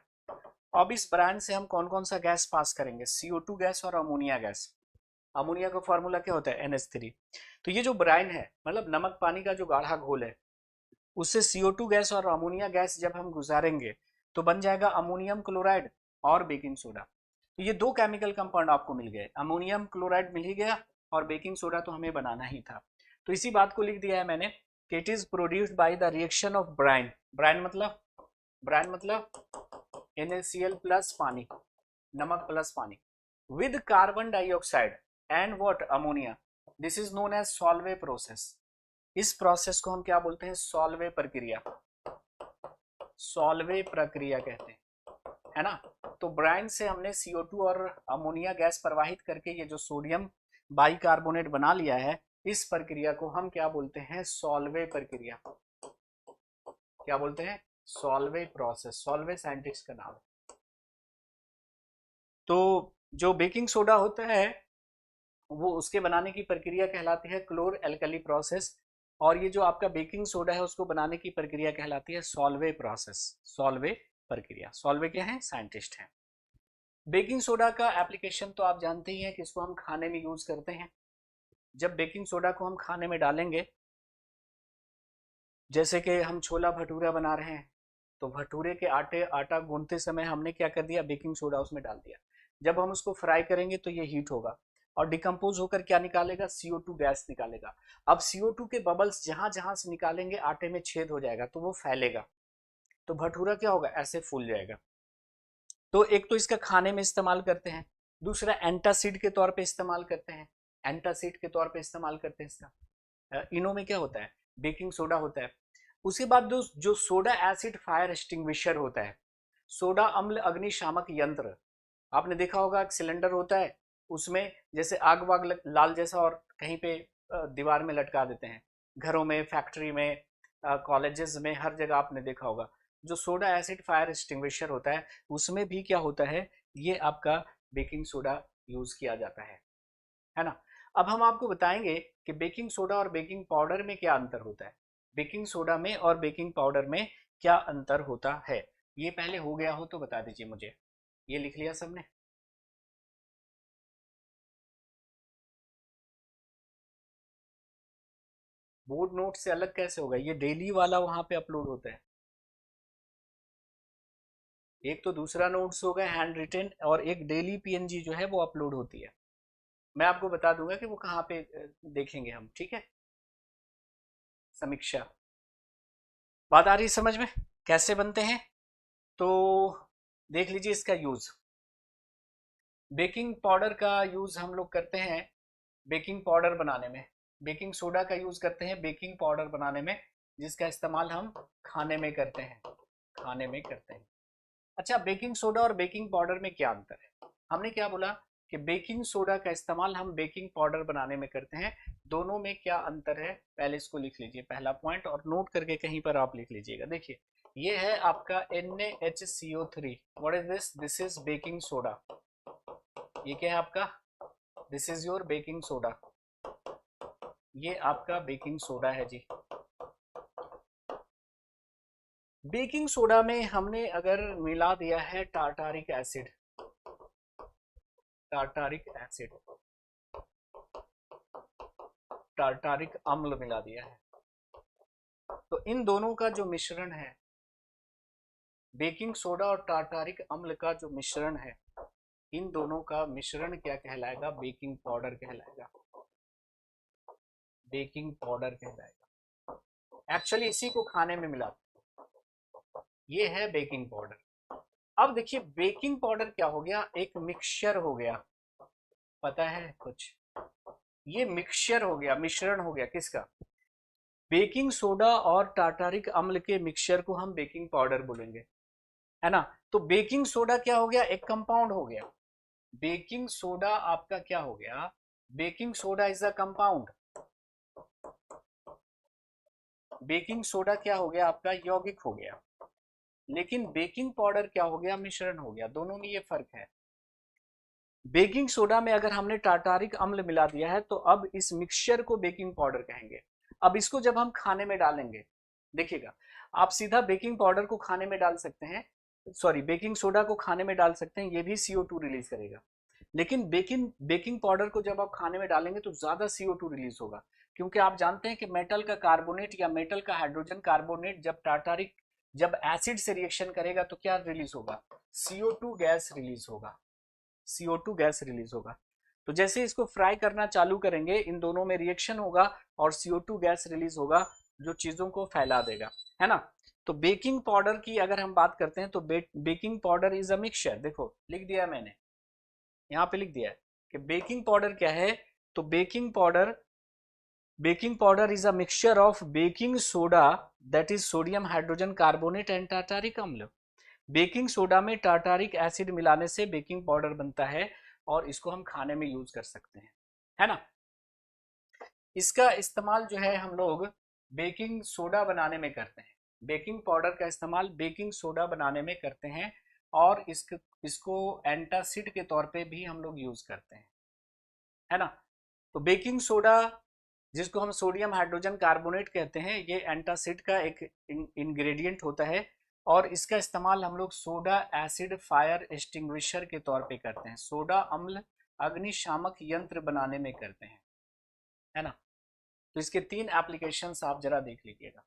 अब इस ब्राइन से हम कौन कौन सा गैस पास करेंगे, CO2 गैस और अमोनिया गैस। अमोनिया का फॉर्मूला क्या होता है, NH3। तो ये जो ब्राइन है, मतलब नमक पानी का जो गाढ़ा घोल है, उससे CO2 गैस और अमोनिया गैस जब हम गुजारेंगे तो बन जाएगा अमोनियम क्लोराइड और बेकिंग सोडा। तो ये दो केमिकल कंपाउंड आपको मिल गए, अमोनियम क्लोराइड मिल ही गया और बेकिंग सोडा तो हमें बनाना ही था। तो इसी बात को लिख दिया है मैंने कि it is produced by the reaction of brine. Brine मतलब NaCl प्लस पानी, नमक प्लस पानी, with carbon dioxide and what, ammonia. This is known as Solvay process. इस प्रोसेस को हम क्या बोलते हैं, सॉल्वे प्रक्रिया, सॉल्वे प्रक्रिया कहते हैं, है ना। तो ब्राइन से हमने CO2 और अमोनिया गैस प्रवाहित करके ये जो सोडियम बाइकार्बोनेट बना लिया है, इस प्रक्रिया को हम क्या बोलते हैं, सॉल्वे प्रक्रिया। क्या बोलते हैं, सॉल्वे प्रोसेस, सॉल्वे साइंटिस्ट का नाम है। तो जो बेकिंग सोडा होता है वो उसके बनाने की प्रक्रिया कहलाती है क्लोर एल्कली प्रोसेस, और ये जो आपका बेकिंग सोडा है उसको बनाने की प्रक्रिया कहलाती है सॉल्वे प्रोसेस, सॉल्वे प्रक्रिया। सॉल्वे क्या है, साइंटिस्ट हैं। बेकिंग सोडा का एप्लीकेशन तो आप जानते ही हैं कि इसको हम खाने में यूज करते हैं। जब बेकिंग सोडा को हम खाने में डालेंगे, जैसे कि हम छोला भटूरा बना रहे हैं, तो भटूरे के आटा गूंथते समय हमने क्या कर दिया, बेकिंग सोडा उसमें डाल दिया। जब हम उसको फ्राई करेंगे तो ये हीट होगा और डिकम्पोज होकर क्या निकालेगा, CO2 गैस निकालेगा। अब CO2 के बबल्स जहां जहां से निकालेंगे आटे में छेद हो जाएगा तो वो फैलेगा, तो भटूरा क्या होगा, ऐसे फूल जाएगा। तो एक तो इसका खाने में इस्तेमाल करते हैं, दूसरा एंटासिड के तौर पे इस्तेमाल करते हैं, एंटासिड के तौर पे इस्तेमाल करते हैं इसका। इनों में क्या होता है, बेकिंग सोडा होता है। उसके बाद जो सोडा एसिड फायर एक्सटिंग्विशर होता है, सोडा अम्ल अग्निशामक यंत्र। आपने देखा होगा एक सिलेंडर होता है, उसमें जैसे आग वाग लाल जैसा और कहीं पे दीवार में लटका देते हैं, घरों में, फैक्ट्री में, कॉलेजेस में, हर जगह आपने देखा होगा। जो सोडा एसिड फायर एक्सटिंग्विशर होता है उसमें भी क्या होता है, ये आपका बेकिंग सोडा यूज किया जाता है ना। अब हम आपको बताएंगे कि बेकिंग सोडा और बेकिंग पाउडर में क्या अंतर होता है, बेकिंग सोडा में और बेकिंग पाउडर में क्या अंतर होता है। ये पहले हो गया हो तो बता दीजिए मुझे, ये लिख लिया सबने, बोर्ड नोट से अलग कैसे होगा, ये डेली वाला वहां पे अपलोड होता है। एक तो दूसरा नोट्स होगा हैंड रिटन, और एक डेली PNG जो है वो अपलोड होती है। मैं आपको बता दूंगा कि वो कहाँ पे देखेंगे हम, ठीक है। समीक्षा, बात आ रही है समझ में, कैसे बनते हैं। तो देख लीजिए इसका यूज। बेकिंग पाउडर का यूज हम लोग करते हैं बेकिंग पाउडर बनाने में, बेकिंग सोडा का यूज करते हैं बेकिंग पाउडर बनाने में, जिसका इस्तेमाल हम खाने में करते हैं, खाने में करते हैं। अच्छा, बेकिंग सोडा और बेकिंग पाउडर में क्या अंतर है, हमने क्या बोला कि बेकिंग सोडा का इस्तेमाल हम बेकिंग पाउडर बनाने में करते हैं। दोनों में क्या अंतर है, पहले इसको लिख लीजिए, पहला पॉइंट, और नोट करके कहीं पर आप लिख लीजिएगा। देखिए ये है आपका NaHCO3, what is this, this is baking soda. ये क्या है आपका, this is your baking soda, ये आपका बेकिंग सोडा है जी। बेकिंग सोडा में हमने अगर मिला दिया है tartaric acid, tartaric acid, tartaric अम्ल मिला दिया है, तो इन दोनों का जो मिश्रण है, बेकिंग सोडा और टार्टारिक अम्ल का जो मिश्रण है, इन दोनों का मिश्रण क्या कहलाएगा, बेकिंग पाउडर कहलाएगा, बेकिंग पाउडर कहलाएगा। एक्चुअली इसी को खाने में मिला, ये है बेकिंग पाउडर। अब देखिए बेकिंग पाउडर क्या हो गया, एक मिक्सचर हो गया, पता है कुछ, ये मिक्सचर हो गया, मिश्रण हो गया किसका, बेकिंग सोडा और टार्टारिक अम्ल के मिक्सचर को हम बेकिंग पाउडर बोलेंगे, है ना। तो बेकिंग सोडा क्या हो गया, एक कंपाउंड हो गया, बेकिंग सोडा आपका क्या हो गया, baking soda is a compound, baking soda क्या हो गया आपका, यौगिक हो गया। लेकिन बेकिंग पाउडर क्या हो गया, मिश्रण हो गया। दोनों में ये फर्क है। बेकिंग सोडा में अगर हमने टार्टारिक अम्ल मिला दिया है तो अब इस मिक्सचर को बेकिंग पाउडर कहेंगे। अब इसको जब हम खाने में डालेंगे, देखिएगा, आप सीधा बेकिंग पाउडर को खाने में डाल सकते हैं, सॉरी बेकिंग सोडा को खाने में डाल सकते हैं, ये भी CO2 रिलीज करेगा। लेकिन बेकिंग बेकिंग पाउडर को जब आप खाने में डालेंगे तो ज्यादा CO2 रिलीज होगा, क्योंकि आप जानते हैं कि मेटल का कार्बोनेट या मेटल का हाइड्रोजन कार्बोनेट जब टार्टारिक, जब एसिड से रिएक्शन करेगा तो क्या रिलीज होगा, CO2 गैस रिलीज होगा, CO2 गैस रिलीज होगा। तो जैसे इसको फ्राई करना चालू करेंगे, इन दोनों में रिएक्शन होगा और CO2 गैस रिलीज होगा, जो चीजों को फैला देगा, है ना। तो बेकिंग पाउडर की अगर हम बात करते हैं तो baking powder is a mixture, देखो लिख दिया है मैंने, यहाँ पे लिख दिया है कि बेकिंग पाउडर क्या है। तो baking powder is a mixture of baking soda, that is sodium hydrogen carbonate and tartaric अम्ल। बेकिंग सोडा में टार्टारिक एसिड मिलाने से बेकिंग पाउडर बनता है और इसको हम खाने में यूज कर सकते हैं, है ना। इसका इस्तेमाल जो है हम लोग बेकिंग सोडा बनाने में करते हैं, बेकिंग पाउडर का इस्तेमाल बेकिंग सोडा बनाने में करते हैं, और इसको एंटासिड के तौर पे भी हम लोग यूज करते हैं, है ना। तो बेकिंग सोडा, जिसको हम सोडियम हाइड्रोजन कार्बोनेट कहते हैं, ये एंटासिड का एक इंग्रेडिएंट होता है, और इसका इस्तेमाल हम लोग सोडा एसिड फायर एक्सटिंग्विशर के तौर पे करते हैं, सोडा अम्ल अग्निशामक यंत्र बनाने में करते हैं, है ना। तो इसके 3 एप्लीकेशंस आप जरा देख लीजिएगा।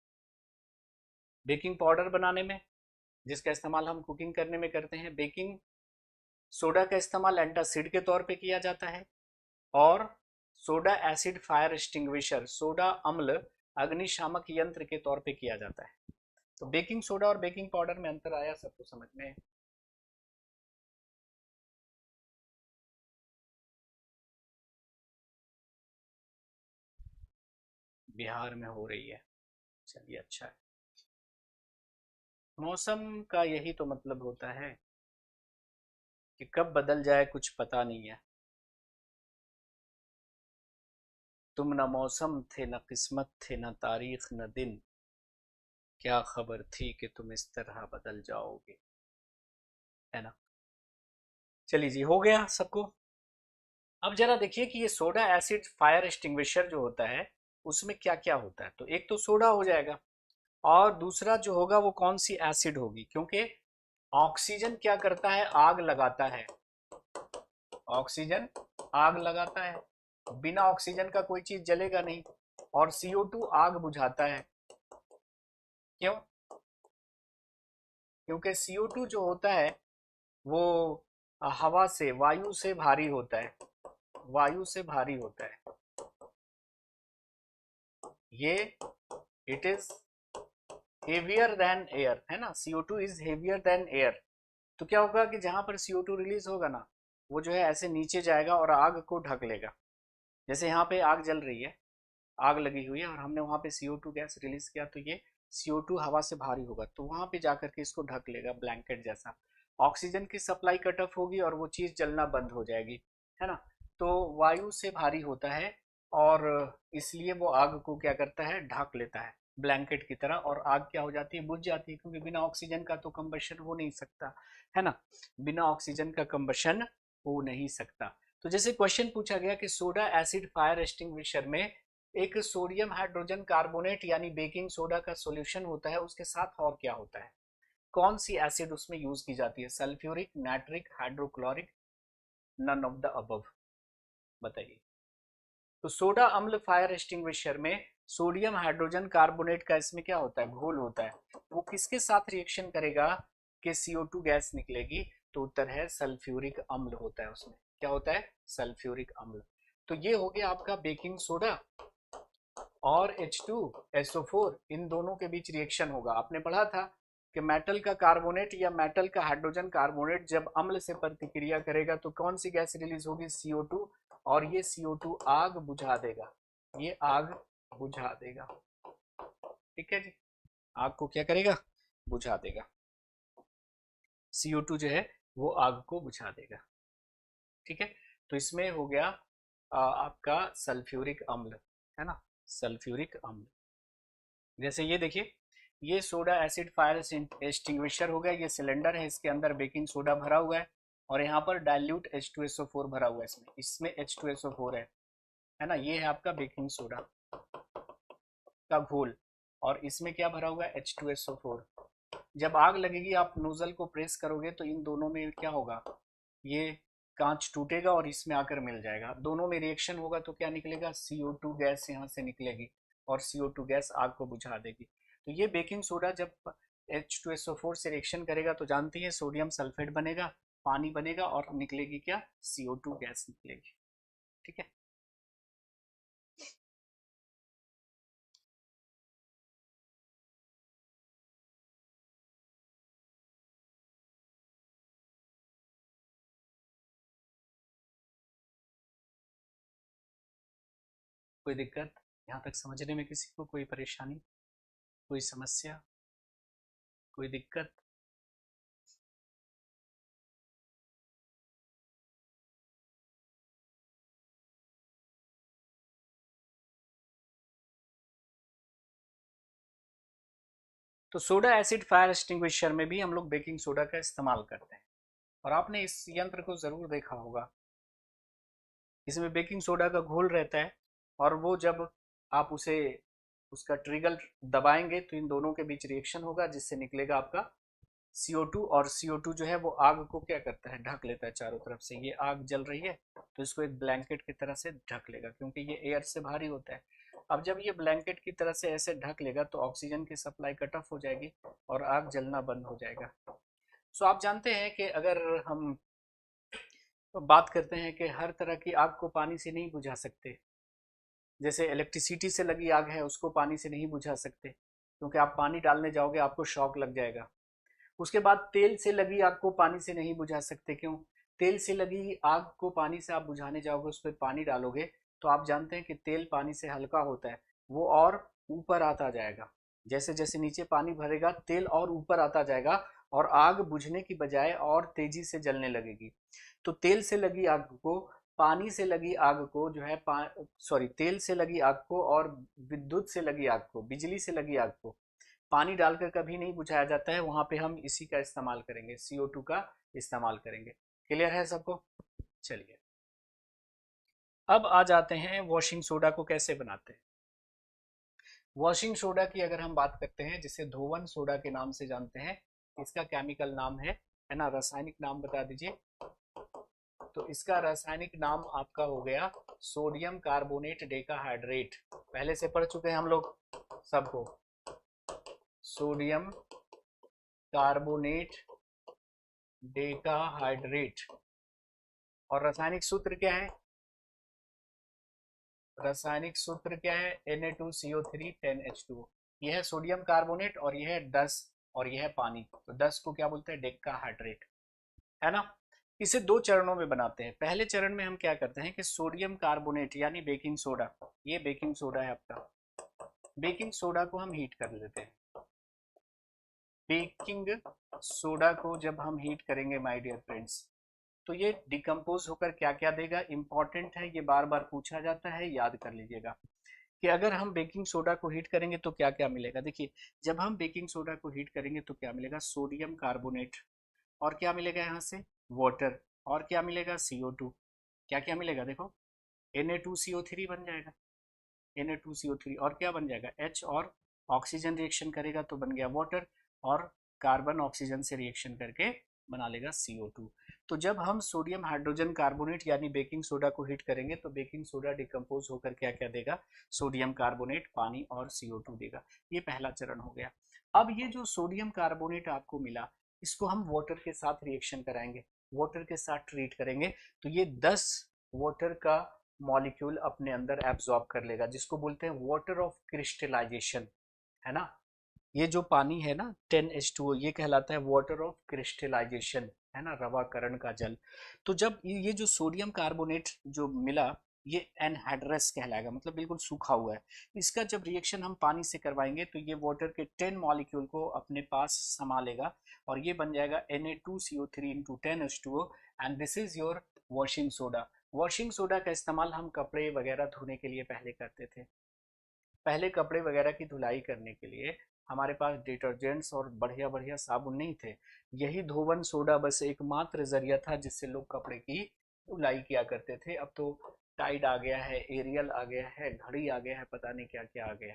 बेकिंग पाउडर बनाने में, जिसका इस्तेमाल हम कुकिंग करने में करते हैं। बेकिंग सोडा का इस्तेमाल एंटासिड के तौर पे किया जाता है, और soda acid fire extinguisher, soda अम्ल अग्निशामक यंत्र के तौर पे किया जाता है। तो बेकिंग सोडा और बेकिंग पाउडर में अंतर आया सबको समझ में। बिहार में हो रही है, चलिए अच्छा है। मौसम का यही तो मतलब होता है कि कब बदल जाए कुछ पता नहीं है। तुम न मौसम थे, न किस्मत थे, न तारीख न दिन, क्या खबर थी कि तुम इस तरह बदल जाओगे, है ना। चलिए जी, हो गया सबको। अब जरा देखिए कि ये सोडा एसिड फायर एक्सटिंग्विशर जो होता है उसमें क्या क्या होता है। तो एक तो सोडा हो जाएगा, और दूसरा जो होगा वो कौन सी एसिड होगी, क्योंकि ऑक्सीजन क्या करता है, आग लगाता है, ऑक्सीजन आग लगाता है, बिना ऑक्सीजन का कोई चीज जलेगा नहीं। और CO2 आग बुझाता है। क्यों, क्योंकि CO2 जो होता है वो हवा से, वायु से भारी होता है, वायु से भारी होता है ये, it is heavier than air, है ना। CO2 is heavier than air. तो क्या होगा कि जहां पर CO2 रिलीज होगा ना, वो जो है ऐसे नीचे जाएगा और आग को ढक लेगा। जैसे यहाँ पे आग जल रही है, आग लगी हुई है, और हमने वहां पे CO2 गैस रिलीज किया, तो ये CO2 हवा से भारी होगा, तो वहां पे जाकर के इसको ढक लेगा ब्लैंकेट जैसा। ऑक्सीजन की सप्लाई कट ऑफ होगी और वो चीज जलना बंद हो जाएगी, है ना। तो वायु से भारी होता है, और इसलिए वो आग को क्या करता है, ढक लेता है ब्लैंकेट की तरह, और आग क्या हो जाती है, बुझ जाती है, क्योंकि बिना ऑक्सीजन का तो कंबशन हो नहीं सकता, है ना। बिना ऑक्सीजन का कंबशन हो नहीं सकता। तो जैसे क्वेश्चन पूछा गया कि सोडा एसिड फायर एक्सटिंग्विशर में एक सोडियम हाइड्रोजन कार्बोनेट यानी बेकिंग सोडा का सॉल्यूशन होता है, उसके साथ और क्या होता है, कौन सी एसिड उसमें यूज की जाती है, sulphuric, nitric, hydrochloric, none of the above, बताइए। तो सोडा अम्ल फायर एक्सटिंग्विशर में सोडियम हाइड्रोजन कार्बोनेट का इसमें क्या होता है, घोल होता है। वो किसके साथ रिएक्शन करेगा कि CO2 गैस निकलेगी, तो उत्तर है सल्फ्यूरिक अम्ल होता है उसमें। क्या होता है, सल्फ्यूरिक अम्ल। तो ये हो गया आपका बेकिंग सोडा और H2SO4, इन दोनों के बीच रिएक्शन होगा। आपने पढ़ा था कि मेटल का कार्बोनेट या मेटल का हाइड्रोजन कार्बोनेट जब अम्ल से प्रतिक्रिया करेगा तो कौन सी गैस रिलीज होगी, CO2, और ये CO2 आग बुझा देगा, ये आग बुझा देगा, ठीक है जी। आग को क्या करेगा, बुझा देगा। CO2 जो है वो आग को बुझा देगा। ठीक है, तो इसमें हो गया आपका सल्फ्यूरिक अम्ल, है ना, सल्फ्यूरिक अम्ल। जैसे ये देखिए, ये सोडा एसिड फायर एक्सटिंग्विशर हो गया, ये सिलेंडर है, इसके अंदर बेकिंग सोडा भरा हुआ है और यहाँ पर डाइल्यूट H2SO4 भरा हुआ है, इसमें इसमें H2SO4 है ना, ये है आपका बेकिंग सोडा का घोल, और इसमें क्या भरा हुआ है, H2SO4। जब आग लगेगी, आप नोजल को प्रेस करोगे तो इन दोनों में क्या होगा, ये कांच टूटेगा और इसमें आकर मिल जाएगा, दोनों में रिएक्शन होगा तो क्या निकलेगा, CO2 गैस यहाँ से निकलेगी और CO2 गैस आग को बुझा देगी। तो ये बेकिंग सोडा जब H2SO4 से रिएक्शन करेगा तो जानती है सोडियम सल्फेट बनेगा, पानी बनेगा और निकलेगी क्या, CO2 गैस निकलेगी। ठीक है, कोई दिक्कत यहाँ तक समझने में, किसी को कोई परेशानी, कोई समस्या, कोई दिक्कत? तो सोडा एसिड फायर एक्सटिंग्विशर में भी हम लोग बेकिंग सोडा का इस्तेमाल करते हैं, और आपने इस यंत्र को जरूर देखा होगा, इसमें बेकिंग सोडा का घोल रहता है, और वो जब आप उसे उसका ट्रिगर दबाएंगे तो इन दोनों के बीच रिएक्शन होगा जिससे निकलेगा आपका CO2, और CO2 जो है वो आग को क्या करता है, ढक लेता है चारों तरफ से। ये आग जल रही है तो इसको एक ब्लैंकेट की तरह से ढक लेगा, क्योंकि ये एयर से भारी होता है। अब जब ये ब्लैंकेट की तरह से ऐसे ढक लेगा तो ऑक्सीजन की सप्लाई कट ऑफ हो जाएगी और आग जलना बंद हो जाएगा। सो आप जानते हैं कि अगर हम बात करते हैं कि हर तरह की आग को पानी से नहीं बुझा सकते, जैसे इलेक्ट्रिसिटी से लगी आग है उसको पानी से नहीं बुझा सकते, क्योंकि आप पानी डालने जाओगे आपको शॉक लग जाएगा। उसके बाद तेल से लगी आग को पानी से नहीं बुझा सकते, क्यों, तेल से लगी आग को पानी से आप बुझाने जाओगे, उस पर पानी डालोगे तो आप जानते हैं कि तेल पानी से हल्का होता है, वो और ऊपर आता जाएगा, जैसे जैसे नीचे पानी भरेगा तेल और ऊपर आता जाएगा और आग बुझने की बजाय और तेजी से जलने लगेगी। तो तेल से लगी आग को, पानी से लगी आग को जो है सॉरी, तेल से लगी आग को और विद्युत से लगी आग को, बिजली से लगी आग को पानी डालकर कभी नहीं बुझाया जाता है, वहां पे हम इसी का इस्तेमाल करेंगे, CO2 का इस्तेमाल करेंगे। क्लियर है सबको? चलिए, अब आ जाते हैं वॉशिंग सोडा को कैसे बनाते हैं। वॉशिंग सोडा की अगर हम बात करते हैं, जिसे धोवन सोडा के नाम से जानते हैं, इसका केमिकल नाम है ना, रासायनिक नाम बता दीजिए। तो इसका रासायनिक नाम आपका हो गया सोडियम कार्बोनेट डेकाहाइड्रेट, पहले से पढ़ चुके हैं हम लोग सबको, सोडियम कार्बोनेट डेकाहाइड्रेट। और रासायनिक सूत्र क्या है, रासायनिक सूत्र क्या है, Na2CO3 10H2O। यह है सोडियम कार्बोनेट और यह है 10, और यह है पानी, तो 10 को क्या बोलते हैं, डेकाहाइड्रेट, है ना। इसे दो चरणों में बनाते हैं। पहले चरण में हम क्या करते हैं कि सोडियम कार्बोनेट यानी बेकिंग सोडा, ये बेकिंग सोडा है आपका, बेकिंग सोडा को हम हीट कर लेते हैं। बेकिंग सोडा को जब हम हीट करेंगे माय डियर फ्रेंड्स, तो ये डिकम्पोज होकर क्या क्या देगा, इंपॉर्टेंट है, ये बार बार पूछा जाता है, याद कर लीजिएगा कि अगर हम बेकिंग सोडा को हीट करेंगे तो क्या क्या मिलेगा। देखिए, जब हम बेकिंग सोडा को हीट करेंगे तो क्या मिलेगा, सोडियम कार्बोनेट, और क्या मिलेगा यहाँ से, वाटर, और क्या मिलेगा, CO2। क्या क्या मिलेगा, देखो, Na2CO3 बन जाएगा, Na2CO3, और क्या बन जाएगा, H, और ऑक्सीजन रिएक्शन करेगा तो बन गया वाटर, और कार्बन ऑक्सीजन से रिएक्शन करके बना लेगा CO2। तो जब हम सोडियम हाइड्रोजन कार्बोनेट यानी बेकिंग सोडा को हीट करेंगे तो बेकिंग सोडा डिकम्पोज होकर क्या क्या देगा, सोडियम कार्बोनेट, पानी और CO2 देगा। ये पहला चरण हो गया। अब ये जो सोडियम कार्बोनेट आपको मिला, इसको हम वाटर के साथ रिएक्शन कराएंगे, वाटर के साथ ट्रीट करेंगे, तो ये 10 वाटर का मॉलिक्यूल अपने अंदर एब्जॉर्ब कर लेगा, जिसको बोलते हैं वाटर ऑफ क्रिस्टलाइजेशन, है ना। ये जो पानी है ना 10H2O, ये कहलाता है वाटर ऑफ क्रिस्टलाइजेशन, है ना, रवाकरण का जल। तो जब ये जो सोडियम कार्बोनेट जो मिला, ये एनहाइड्रस कहलाएगा, मतलब बिल्कुल सूखा हुआ है। इसका जब रिएक्शन हम पानी से करवाएंगे तो ये वाटर के 10 मॉलिक्यूल को अपने पास समा लेगा और ये बन जाएगा Na2CO3 into 10H2O, and this is your washing soda. Washing soda का इस्तेमाल हम कपड़े वगैरह धोने के लिए पहले करते थे। पहले कपड़े वगैरह की धुलाई करने के लिए हमारे पास डिटर्जेंट्स और बढ़िया बढ़िया साबुन नहीं थे। यही धोवन सोडा बस एकमात्र जरिया था जिससे लोग कपड़े की धुलाई किया करते थे। अब तो टाइड आ गया है, एरियल आ गया है, घड़ी आ गया है, पता नहीं क्या क्या आ गया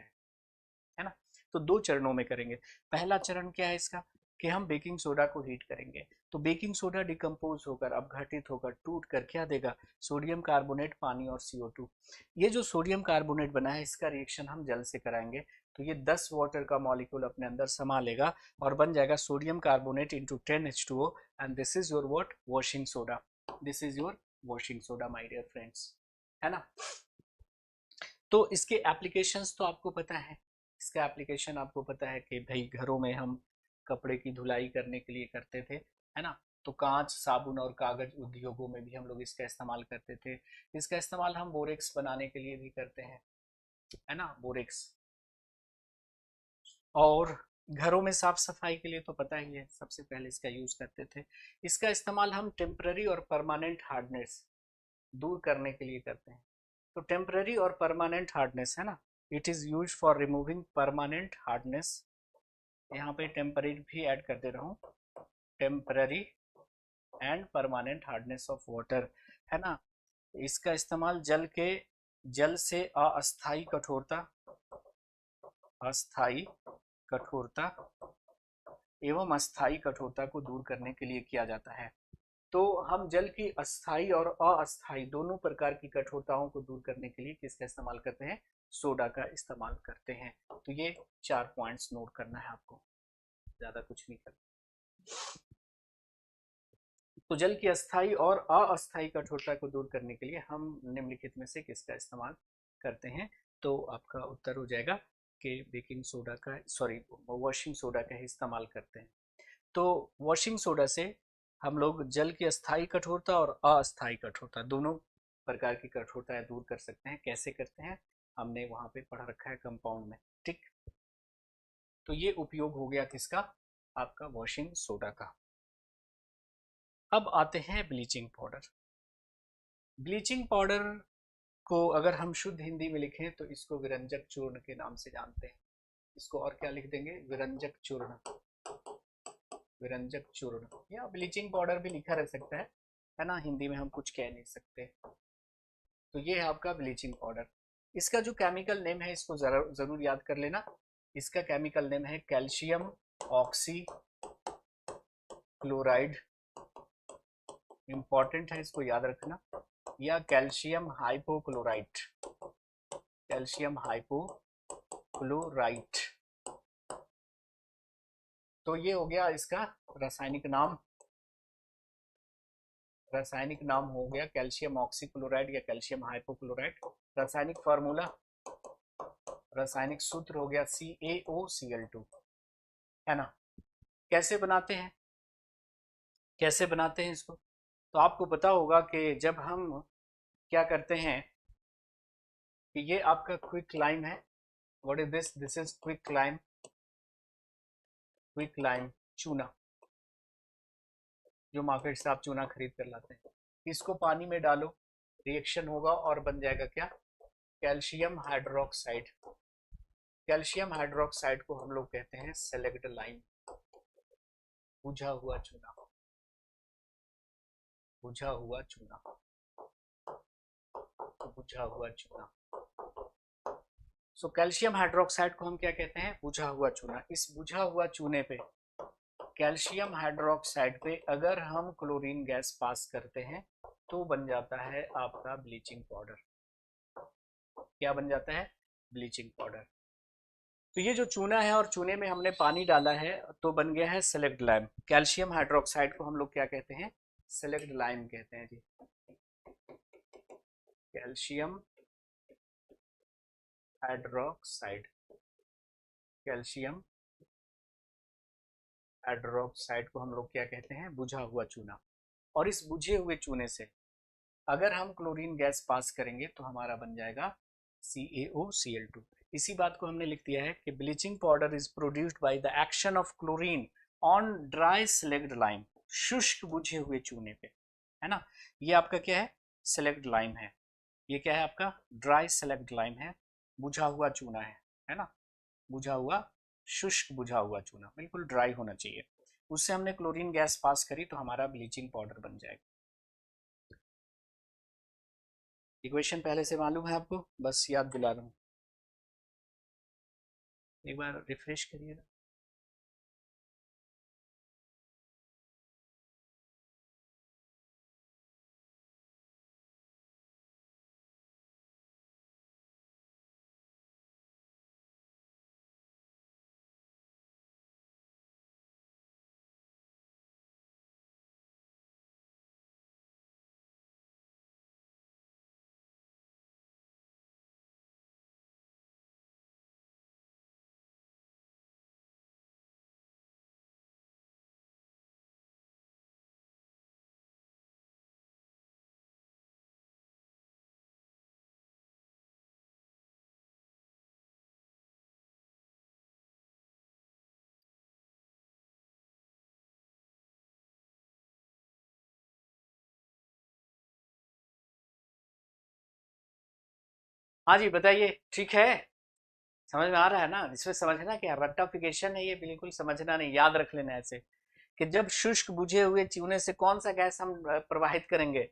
है ना। तो दो चरणों में करेंगे। पहला चरण क्या है इसका, कि हम बेकिंग सोडा को हीट करेंगे। तो बेकिंग सोडा डिकम्पोज होकर, अपघटित होकर, टूट कर क्या देगा, सोडियम कार्बोनेट, पानी और CO2। ये जो सोडियम कार्बोनेट बना है इसका रिएक्शन हम जल से कराएंगे। तो ये 10 वाटर का मॉलिक्यूल अपने अंदर समा लेगा और बन जाएगा sodium carbonate into 10H2O, and this is your what, washing soda. This is your washing soda my dear friends, है ना। तो इसके एप्लीकेशंस तो आपको पता है। इसका एप्लीकेशन आपको पता है कि भाई घरों में हम कपड़े की धुलाई करने के लिए करते थे, है ना। तो कांच, साबुन और कागज उद्योगों में भी हम लोग इसका इस्तेमाल करते थे। इसका इस्तेमाल हम बोरेक्स बनाने के लिए भी करते हैं, है ना, बोरेक्स। और घरों में साफ सफाई के लिए तो पता ही है, सबसे पहले इसका यूज करते थे। इसका इस्तेमाल हम टेम्पररी और परमानेंट हार्डनेस दूर करने के लिए करते हैं। तो टेम्पररी और परमानेंट हार्डनेस है ना, it is use for removing permanent hardness. यहाँ पे टेम्पररी भी ऐड कर दे रहा हूँ, temporary and permanent hardness of water, है ना। इसका इस्तेमाल जल से अस्थाई कठोरता, अस्थाई कठोरता एवं अस्थाई कठोरता को दूर करने के लिए किया जाता है। तो हम जल की अस्थाई और अस्थाई दोनों प्रकार की कठोरताओं को दूर करने के लिए किसका इस्तेमाल करते हैं, सोडा का इस्तेमाल करते हैं। तो ये 4 पॉइंट्स नोट करना है आपको, ज्यादा कुछ नहीं करना। तो जल की अस्थाई और अस्थाई कठोरता को दूर करने के लिए हम निम्नलिखित में से किसका इस्तेमाल करते हैं। तो आपका उत्तर हो जाएगा कि बेकिंग सोडा का, सॉरी, वॉशिंग सोडा का ही इस्तेमाल करते हैं। तो वॉशिंग सोडा से हम लोग जल की अस्थाई कठोरता और अस्थाई कठोरता दोनों प्रकार की कठोरताएं दूर कर सकते हैं। कैसे करते हैं हमने वहां पे पढ़ा रखा है कंपाउंड में, ठीक। तो ये उपयोग हो गया किसका, आपका वॉशिंग सोडा का। अब आते हैं ब्लीचिंग पाउडर। ब्लीचिंग पाउडर को अगर हम शुद्ध हिंदी में लिखें तो इसको विरंजक चूर्ण के नाम से जानते हैं। इसको और क्या लिख देंगे, विरंजक चूर्ण, विरंजक चूर्ण, या ब्लीचिंग पाउडर भी लिखा रह सकता है ना, हिंदी में हम कुछ कह नहीं सकते। तो ये है आपका ब्लीचिंग पाउडर। इसका जो केमिकल नेम है इसको जरूर याद कर लेना। इसका केमिकल नेम है कैल्शियम ऑक्सी क्लोराइड, इंपॉर्टेंट है, इसको याद रखना, या कैल्शियम हाइपोक्लोराइट, कैल्शियम हाइपोक्लोराइट। तो ये हो गया इसका रासायनिक नाम, रासायनिक नाम हो गया कैल्शियम ऑक्सीक्लोराइड या कैल्शियम हाइपोक्लोराइड। रासायनिक फार्मूला, रासायनिक सूत्र हो गया CaOCl2, है ना। कैसे बनाते हैं, कैसे बनाते हैं इसको, तो आपको पता होगा कि जब हम क्या करते हैं कि ये आपका क्विक लाइम है। What is this, this is quick lime, quick lime चूना, जो मार्केट से आप चूना खरीद कर लाते हैं। इसको पानी में डालो, रिएक्शन होगा और बन जाएगा क्या, कैल्शियम हाइड्रोक्साइड। कैल्शियम हाइड्रोक्साइड को हम लोग कहते हैं सेलेक्ट लाइम, बुझा हुआ चूना, बुझा हुआ चूना, बुझा हुआ चूना। सो कैल्शियम हाइड्रोक्साइड को हम क्या कहते हैं, बुझा हुआ चूना। इस बुझा हुआ चूने पे, कैल्शियम हाइड्रोक्साइड पे अगर हम क्लोरीन गैस पास करते हैं तो बन जाता है आपका ब्लीचिंग पाउडर। क्या बन जाता है, ब्लीचिंग पाउडर। तो ये जो चूना है और चूने में हमने पानी डाला है तो बन गया है सेलेक्ट लाइम। कैल्शियम हाइड्रोक्साइड को हम लोग क्या कहते हैं, सेलेक्ट लाइम कहते हैं जी। कैल्शियम हाइड्रोक्साइड, कैल्शियम हाइड्रोक्साइड को हम लोग क्या कहते हैं, बुझा हुआ चूना। और इस बुझे हुए चूने से अगर हम क्लोरीन गैस पास करेंगे तो हमारा बन जाएगा CaOCl2। इसी बात को हमने लिख दिया है कि bleaching powder is produced by the action of chlorine on dry slaked lime, शुष्क बुझे हुए चूने पे। है ना। ये आपका क्या है, सेलेक्ट लाइम है। ये क्या है आपका, ड्राई सेलेक्ट लाइम है, बुझा हुआ चूना है ना, बुझा हुआ, शुष्क बुझा हुआ चूना, बिल्कुल ड्राई होना चाहिए। उससे हमने क्लोरीन गैस पास करी तो हमारा ब्लीचिंग पाउडर बन जाएगा। इक्वेशन पहले से मालूम है आपको, बस याद दिला रहा हूँ, एक बार रिफ्रेश करिएगा। हाँ जी बताइए, ठीक है, समझ में आ रहा है ना, इसमें समझना क्या रट्टाफिकेशन है, ये बिल्कुल समझना नहीं, याद रख लेना ऐसे कि जब शुष्क बुझे हुए चूने से कौन सा गैस हम प्रवाहित करेंगे,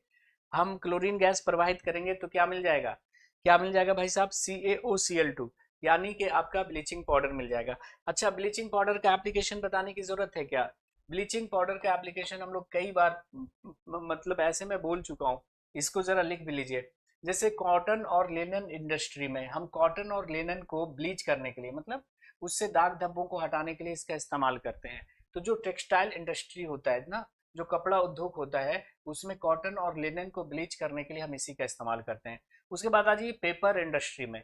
हम क्लोरीन गैस प्रवाहित करेंगे तो क्या मिल जाएगा, क्या मिल जाएगा भाई साहब, CaOCl2, यानी कि आपका ब्लीचिंग पाउडर मिल जाएगा। अच्छा, ब्लीचिंग पाउडर का एप्लीकेशन बताने की जरूरत है क्या, ब्लीचिंग पाउडर का एप्लीकेशन हम लोग कई बार मतलब ऐसे में बोल चुका हूँ, इसको जरा लिख भी लीजिए। जैसे कॉटन और लेनन इंडस्ट्री में हम कॉटन और लेनन को ब्लीच करने के लिए, मतलब उससे दाग धब्बों को हटाने के लिए इसका इस्तेमाल करते हैं। तो जो टेक्सटाइल इंडस्ट्री होता है ना, जो कपड़ा उद्योग होता है, उसमें कॉटन और लिनन को ब्लीच करने के लिए हम इसी का इस्तेमाल करते हैं। उसके बाद आ जाइए पेपर इंडस्ट्री में,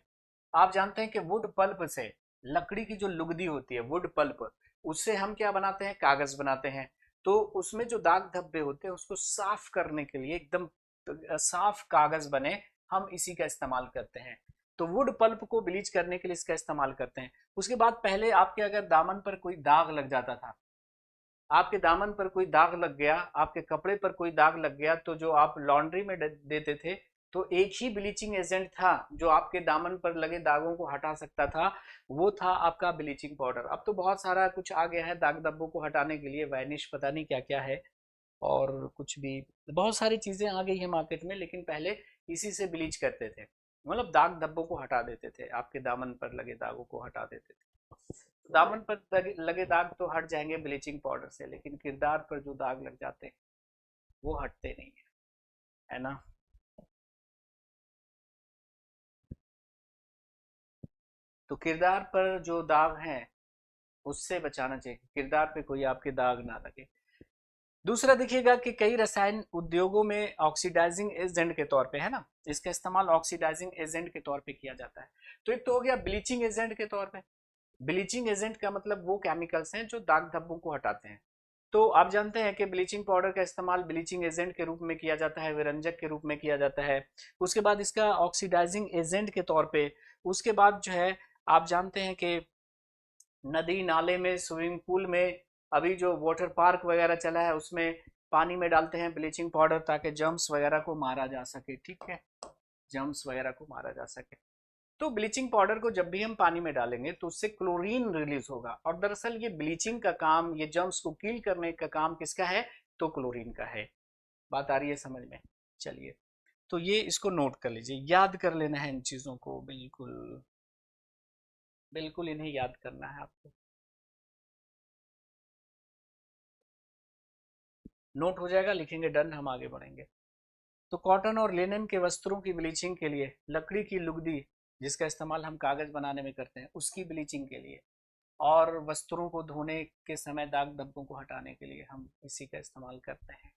आप जानते हैं कि वुड पल्प से, लकड़ी की जो लुगदी होती है वुड पल्प, उससे हम क्या बनाते हैं, कागज बनाते हैं। तो उसमें जो दाग धब्बे होते हैं उसको साफ करने के लिए, एकदम साफ कागज बने, हम इसी का इस्तेमाल करते हैं। तो वुड पल्प को ब्लीच करने के लिए इसका इस्तेमाल करते हैं। उसके बाद पहले आपके अगर दामन पर कोई दाग लग जाता था, आपके दामन पर कोई दाग लग गया, आपके कपड़े पर कोई दाग लग गया, तो जो आप लॉन्ड्री में देते थे, तो एक ही ब्लीचिंग एजेंट था जो आपके दामन पर लगे दागों को हटा सकता था, वो था आपका ब्लीचिंग पाउडर। अब तो बहुत सारा कुछ आ गया है दाग धब्बों को हटाने के लिए, वैनिश पता नहीं क्या क्या है, और कुछ भी बहुत सारी चीजें आ गई है मार्केट में, लेकिन पहले इसी से ब्लीच करते थे, मतलब दाग धब्बों को हटा देते थे, आपके दामन पर लगे दागों को हटा देते थे। दामन पर लगे दाग तो हट जाएंगे ब्लीचिंग पाउडर से, लेकिन किरदार पर जो दाग लग जाते हैं वो हटते नहीं है ना। तो किरदार पर जो दाग हैं उससे बचाना चाहिए, किरदार पे कोई आपके दाग ना लगे। दूसरा देखिएगा कि कई रसायन उद्योगों में ऑक्सीडाइजिंग एजेंट के तौर पे, है ना, इसका इस्तेमाल ऑक्सीडाइजिंग एजेंट के तौर पे किया जाता है। तो एक तो हो गया ब्लीचिंग एजेंट के तौर पे, ब्लीचिंग एजेंट का मतलब वो केमिकल्स हैं जो दाग धब्बों को हटाते हैं। तो आप जानते हैं कि ब्लीचिंग पाउडर का इस्तेमाल ब्लीचिंग एजेंट के रूप में किया जाता है, विरंजक के रूप में किया जाता है, उसके बाद इसका ऑक्सीडाइजिंग एजेंट के तौर पे, उसके बाद जो है आप जानते हैं कि नदी नाले में, स्विमिंग पूल में, अभी जो वाटर पार्क वगैरह चला है उसमें पानी में डालते हैं ब्लीचिंग पाउडर ताकि जर्म्स वगैरह को मारा जा सके, ठीक है, जर्म्स वगैरह को मारा जा सके। तो ब्लीचिंग पाउडर को जब भी हम पानी में डालेंगे तो उससे क्लोरीन रिलीज होगा, और दरअसल ये ब्लीचिंग का काम, ये जर्म्स को किल करने का काम किसका है, तो क्लोरीन का है। बात आ रही है समझ में, चलिए, तो ये इसको नोट कर लीजिए, याद कर लेना है इन चीज़ों को, बिल्कुल बिल्कुल इन्हें याद करना है आपको। नोट हो जाएगा, लिखेंगे डन, हम आगे बढ़ेंगे। तो कॉटन और लिनन के वस्त्रों की ब्लीचिंग के लिए लकड़ी की लुगदी, जिसका इस्तेमाल हम कागज बनाने में करते हैं, उसकी ब्लीचिंग के लिए, और वस्त्रों को धोने के समय दाग धब्बों को हटाने के लिए हम इसी का इस्तेमाल करते हैं।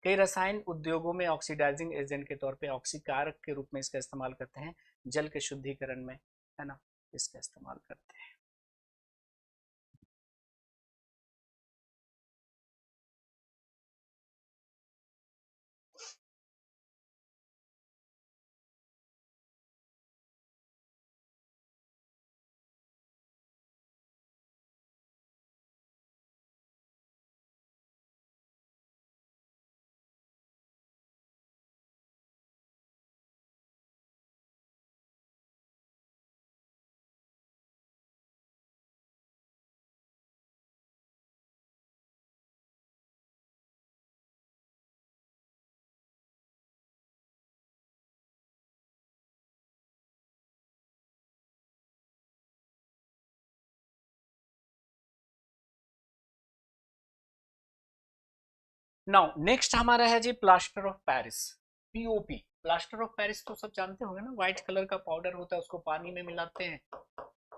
कई रसायन उद्योगों में ऑक्सीडाइजिंग एजेंट के तौर पे, ऑक्सीकारक के रूप में इसका इस्तेमाल करते हैं, जल के शुद्धिकरण में, है ना, इसका इस्तेमाल करते हैं। नाउ नेक्स्ट हमारा है जी plaster of Paris, POP. Plaster of Paris तो सब जानते होंगे ना, व्हाइट कलर का पाउडर होता है, उसको पानी में मिलाते हैं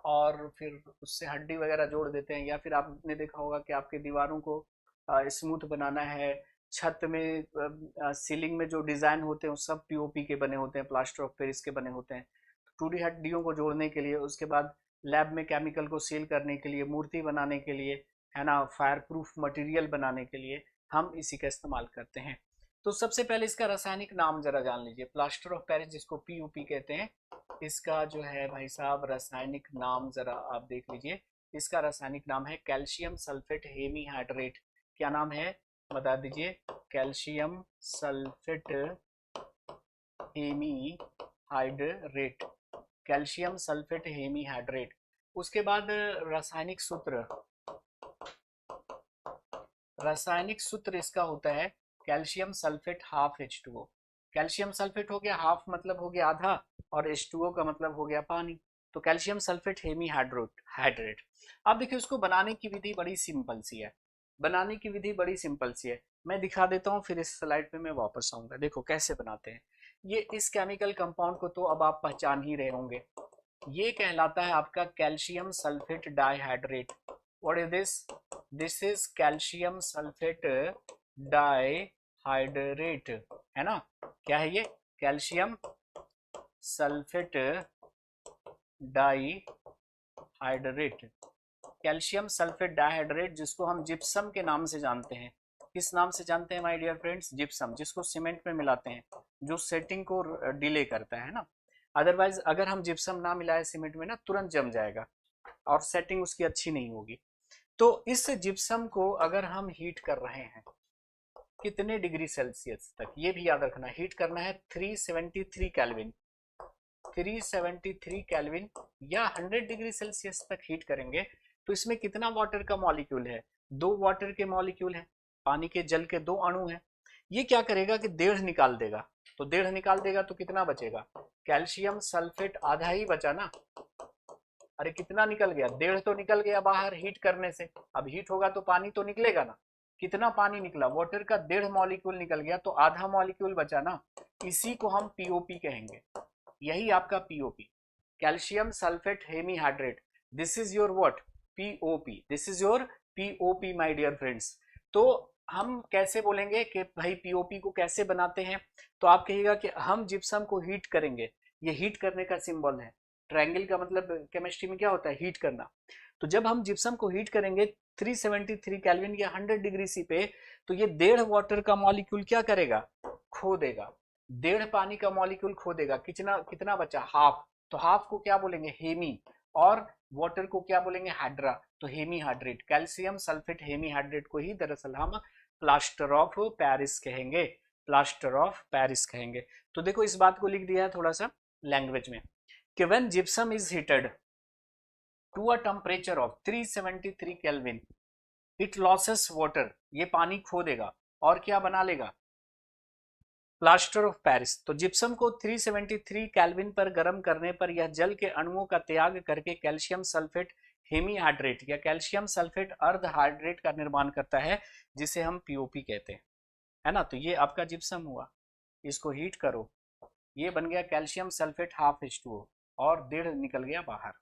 और फिर उससे हड्डी वगैरह जोड़ देते हैं। या फिर आपने देखा होगा कि आपके दीवारों को स्मूथ बनाना है, छत में सीलिंग में जो डिजाइन होते हैं वो सब पीओपी के बने होते हैं, प्लास्टर ऑफ पेरिस के बने होते हैं। टूटी हड्डियों को जोड़ने के लिए, उसके बाद लैब में केमिकल को सील करने के लिए, मूर्ति बनाने के लिए, है ना, फायर प्रूफ मटेरियल बनाने के लिए हम इसी का इस्तेमाल करते हैं। तो सबसे पहले इसका रासायनिक नाम जरा जान लीजिए, प्लास्टर ऑफ पेरिस जिसको पीयूपी कहते हैं, इसका जो है भाई साहब रासायनिक नाम जरा आप देख लीजिए। इसका रासायनिक नाम है कैल्शियम सल्फेट हेमीहाइड्रेट। क्या नाम है बता दीजिए? Calcium sulphate hemihydrate, calcium sulphate hemihydrate. उसके बाद रासायनिक सूत्र इसका होता है calcium sulphate half H2O। Calcium sulphate हो गया हाफ, मतलब हो गया आधा, और H2O का मतलब हो गया पानी। तो कैल्शियम सल्फेट हेमी हाइड्रेट। अब देखिए उसको बनाने की विधि बड़ी सिंपल सी है, बनाने की विधि बड़ी सिंपल सी है। मैं दिखा देता हूँ, फिर इस स्लाइड पे मैं वापस आऊंगा। देखो कैसे बनाते हैं। ये इस केमिकल कंपाउंड को तो अब आप पहचान ही रहे होंगे, ये कहलाता है आपका calcium sulphate dihydrate. What is this? This is calcium sulphate dihydrate, है ना? क्या है ये? Calcium sulphate dihydrate. Calcium sulphate dihydrate जिसको हम जिप्सम के नाम से जानते हैं। किस नाम से जानते हैं माय डियर फ्रेंड्स? जिप्सम, जिसको सीमेंट में मिलाते हैं, जो सेटिंग को डिले करता है ना। अदरवाइज अगर हम जिप्सम ना मिलाए सीमेंट में ना, तुरंत जम जाएगा और सेटिंग उसकी अच्छी नहीं होगी। तो इस जिप्सम को अगर हम हीट कर रहे हैं कितने डिग्री सेल्सियस तक, ये भी याद रखना, हीट करना है 373 केल्विन। 373 केल्विन या 100 डिग्री सेल्सियस तक हीट करेंगे तो इसमें कितना वाटर का मॉलिक्यूल है? 2 वाटर के मॉलिक्यूल है, पानी के जल के 2 अणु हैं। ये क्या करेगा कि 1.5 निकाल देगा। तो 1.5 निकाल देगा तो कितना बचेगा? कैल्शियम सल्फेट आधा ही बचा ना। अरे कितना निकल गया? 1.5 तो निकल गया बाहर हीट करने से। अब हीट होगा तो पानी तो निकलेगा ना। कितना पानी निकला? वाटर का 1.5 मॉलिक्यूल निकल गया, तो आधा मॉलिक्यूल बचा ना। इसी को हम पीओपी कहेंगे। यही आपका POP, calcium sulphate hemihydrate. This is your what? POP. This is your POP my dear friends. तो हम कैसे बोलेंगे कि भाई पीओपी को कैसे बनाते हैं? तो आप कहिएगा कि हम जिप्सम को हीट करेंगे। ये हीट करने का सिंबल है। ट्रायंगल का मतलब केमिस्ट्री में क्या होता है? हीट करना। तो जब हम जिप्सम को हीट करेंगे 373 केल्विन या 100 डिग्री सी पे, तो ये 1.5 वाटर का मॉलिक्यूल क्या करेगा? खो देगा। 1.5 पानी का मॉलिक्यूल खो देगा। कितना कितना बचा? हाफ। तो हाफ को क्या बोलेंगे? हेमी। और वाटर को क्या बोलेंगे? हाइड्रा। तो hemihydrate, calcium sulphate hemihydrate को ही दरअसल हम प्लास्टर ऑफ पेरिस कहेंगे। प्लास्टर ऑफ पेरिस कहेंगे। तो देखो इस बात को लिख दिया है थोड़ा सा लैंग्वेज में कि when gypsum is heated to a temperature of 373 kelvin it loses water, ये पानी खो देगा और क्या बना लेगा? Plaster of Paris. तो जिप्सम को 373 केल्विन पर गर्म करने पर यह जल के अणुओं का त्याग करके कैल्शियम सल्फेट हेमीहाइड्रेट या कैल्शियम सल्फेट अर्ध हाइड्रेट का निर्माण करता है, जिसे हम पीओपी कहते हैं, है ना। तो ये आपका जिप्सम हुआ, इसको हीट करो, ये बन गया कैल्शियम सल्फेट हाफ H2O और 1.5 निकल गया बाहर।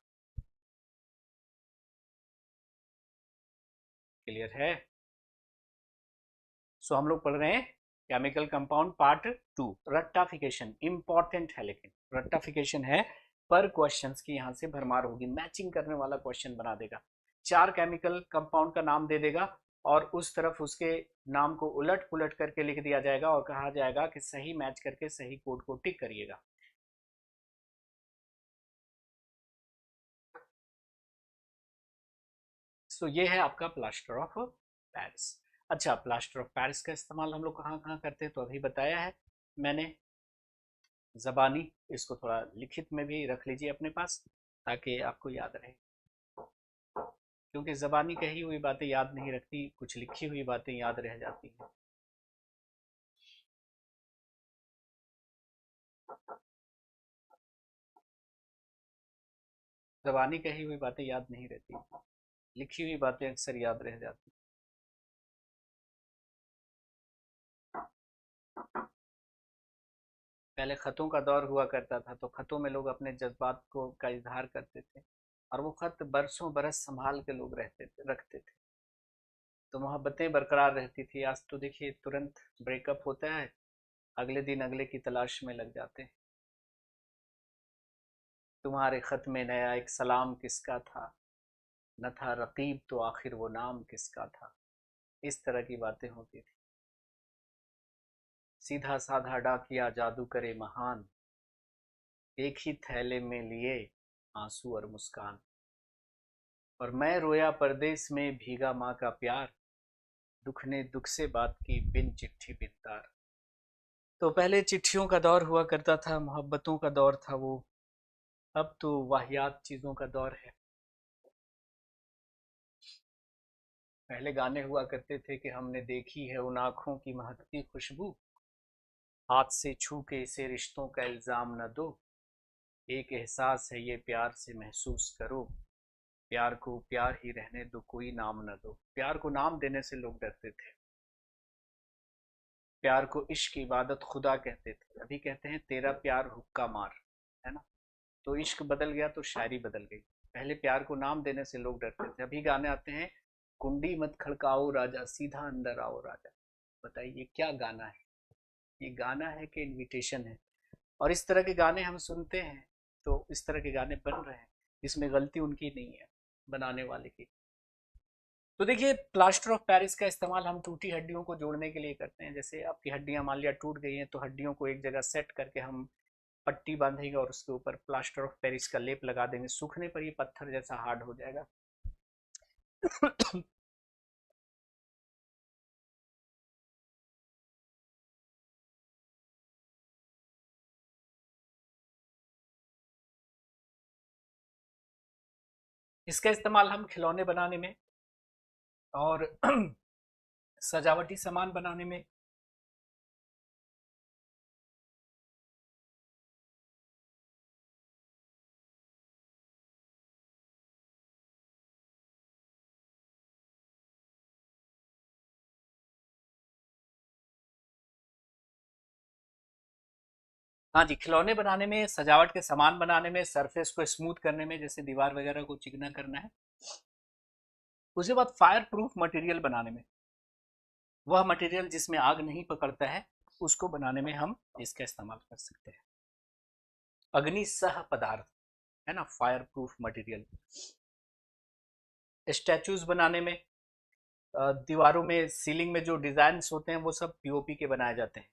क्लियर है? सो हम लोग पढ़ रहे हैं केमिकल कंपाउंड पार्ट 2, रट्टाफिकेशन। इंपॉर्टेंट है, लेकिन रट्टाफिकेशन है पर क्वेश्चंस की यहां से भरमार होगी, मैचिंग करने वाला क्वेश्चन बना देगा। 4 केमिकल कंपाउंड का नाम दे देगा और उस तरफ उसके नाम को उलट पुलट करके लिख दिया जाएगा और कहा जाएगा कि सही मैच करके सही कोड को टिक करिएगा। सो ये है आपका प्लास्टर ऑफ पेरिस। अच्छा, प्लास्टर ऑफ पेरिस का इस्तेमाल हम लोग कहाँ कहाँ करते हैं तो अभी बताया है मैंने। जबानी, इसको थोड़ा लिखित में भी रख लीजिए अपने पास ताकि आपको याद रहे, क्योंकि जबानी कही हुई बातें याद नहीं रखती, कुछ लिखी हुई बातें याद रह जाती हैं। जबानी कही हुई बातें याद नहीं रहती, लिखी हुई बातें अक्सर याद रह जाती। पहले खतों का दौर हुआ करता था, तो खतों में लोग अपने जज्बात को का इजहार करते थे, और वो खत बरसों बरस संभाल के लोग रखते थे, तो मोहब्बतें बरकरार रहती थी। आज तो देखिए तुरंत ब्रेकअप होता है, अगले दिन अगले की तलाश में लग जाते हैं। तुम्हारे खत में नया एक सलाम किसका था, न था रकीब तो आखिर वो नाम किसका था। इस तरह की बातें होती थी। सीधा साधा डाकिया जादू करे महान, एक ही थैले में लिए आंसू और मुस्कान। और मैं रोया परदेस में भीगा माँ का प्यार, दुख ने दुख से बात की बिन चिट्ठी बिन तार। तो पहले चिट्ठियों का दौर हुआ करता था, मोहब्बतों का दौर था वो। अब तो वाहियात चीजों का दौर है। पहले गाने हुआ करते थे कि हमने देखी है उन आंखों की महकती खुशबू, हाथ से छू के इसे रिश्तों का इल्जाम न दो, एक एहसास है ये प्यार से महसूस करो, प्यार को प्यार ही रहने दो कोई नाम न दो। प्यार को नाम देने से लोग डरते थे। प्यार को इश्क इबादत खुदा कहते थे, अभी कहते हैं तेरा प्यार हुक्का मार, है ना। तो इश्क बदल गया तो शायरी बदल गई। पहले प्यार को नाम देने से लोग डरते थे, अभी गाने आते हैं कुंडी मत खड़काओ राजा सीधा अंदर आओ राजा। बताइए ये क्या गाना है, ये गाना है कि इनविटेशन है। और इस तरह के गाने हम सुनते हैं, तो इस तरह के गाने बन रहे हैं, इसमें गलती उनकी नहीं है, बनाने वाले की। तो देखिए प्लास्टर ऑफ पेरिस का इस्तेमाल हम टूटी हड्डियों को जोड़ने के लिए करते हैं। जैसे आपकी हड्डियां मान लिया टूट गई हैं, तो हड्डियों को एक जगह सेट करके हम पट्टी बांधेंगे और उसके ऊपर प्लास्टर ऑफ पेरिस का लेप लगा देंगे। सूखने पर ये पत्थर जैसा हार्ड हो जाएगा। इसका इस्तेमाल हम खिलौने बनाने में और सजावटी सामान बनाने में, हाँ जी, खिलौने बनाने में, सजावट के सामान बनाने में, सरफेस को स्मूथ करने में, जैसे दीवार वगैरह को चिकना करना है। उसके बाद फायर प्रूफ मटेरियल बनाने में, वह मटेरियल जिसमें आग नहीं पकड़ता है, उसको बनाने में हम इसका इस्तेमाल कर सकते हैं। अग्नि सह पदार्थ, है ना, फायर प्रूफ मटेरियल। स्टैचूज बनाने में, दीवारों में सीलिंग में जो डिजाइन होते हैं वो सब पीओपी के बनाए जाते हैं।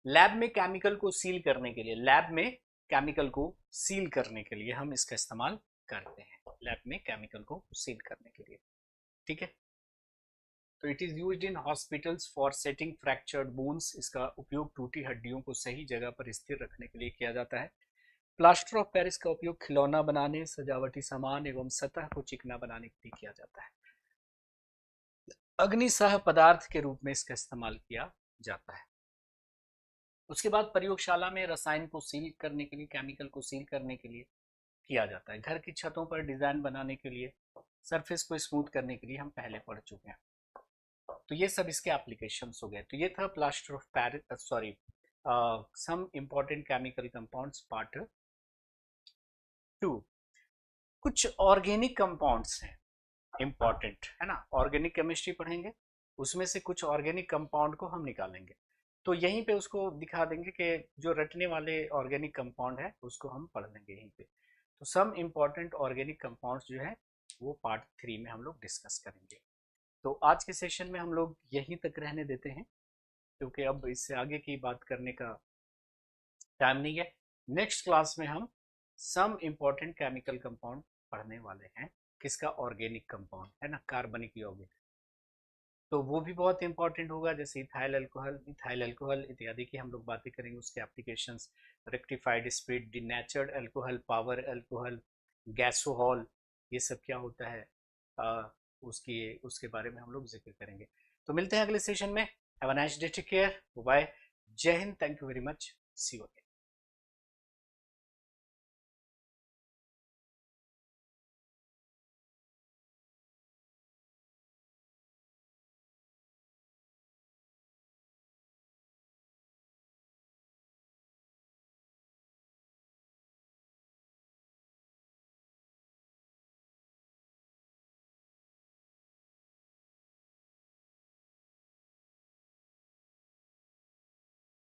लैब में केमिकल को सील करने के लिए, लैब में केमिकल को सील करने के लिए हम इसका इस्तेमाल करते हैं, लैब में केमिकल को सील करने के लिए। ठीक है। तो it is used in hospitals for setting fractured bones. इसका उपयोग टूटी हड्डियों को सही जगह पर स्थिर रखने के लिए किया जाता है। प्लास्टर ऑफ पेरिस का उपयोग खिलौना बनाने, सजावटी सामान एवं सतह को चिकना बनाने के लिए किया जाता है। अग्निसह पदार्थ के रूप में इसका इस्तेमाल किया जाता है। उसके बाद प्रयोगशाला में रसायन को सील करने के लिए, केमिकल को सील करने के लिए किया जाता है। घर की छतों पर डिजाइन बनाने के लिए, सरफेस को स्मूथ करने के लिए हम पहले पढ़ चुके हैं। तो ये सब इसके एप्लीकेशंस हो गए। तो ये था plaster of Paris, sorry, some important chemical compounds part 2। कुछ ऑर्गेनिक कंपाउंड्स हैं इंपॉर्टेंट, है ना। ऑर्गेनिक केमिस्ट्री पढ़ेंगे, उसमें से कुछ ऑर्गेनिक कंपाउंड को हम निकालेंगे, तो यहीं पे उसको दिखा देंगे कि जो रटने वाले ऑर्गेनिक कंपाउंड है उसको हम पढ़ लेंगे यहीं पे। तो सम इंपॉर्टेंट ऑर्गेनिक कंपाउंड्स जो है वो पार्ट 3 में हम लोग डिस्कस करेंगे। तो आज के सेशन में हम लोग यहीं तक रहने देते हैं, क्योंकि अब इससे आगे की बात करने का टाइम नहीं है। नेक्स्ट क्लास में हम सम इंपॉर्टेंट केमिकल कंपाउंड पढ़ने वाले हैं। किसका? ऑर्गेनिक कंपाउंड, है ना, कार्बनिक यौगिक। तो वो भी बहुत इंपॉर्टेंट होगा, जैसे इथाइल अल्कोहल इत्यादि की हम लोग बातें करेंगे, उसके applications, rectified spirit, denatured alcohol, power alcohol, gasohol, ये सब क्या होता है, उसकी उसके बारे में हम लोग जिक्र करेंगे। तो मिलते हैं अगले सेशन में। Have a nice day, take care, bye, Jai Hind, thank you very much, see you.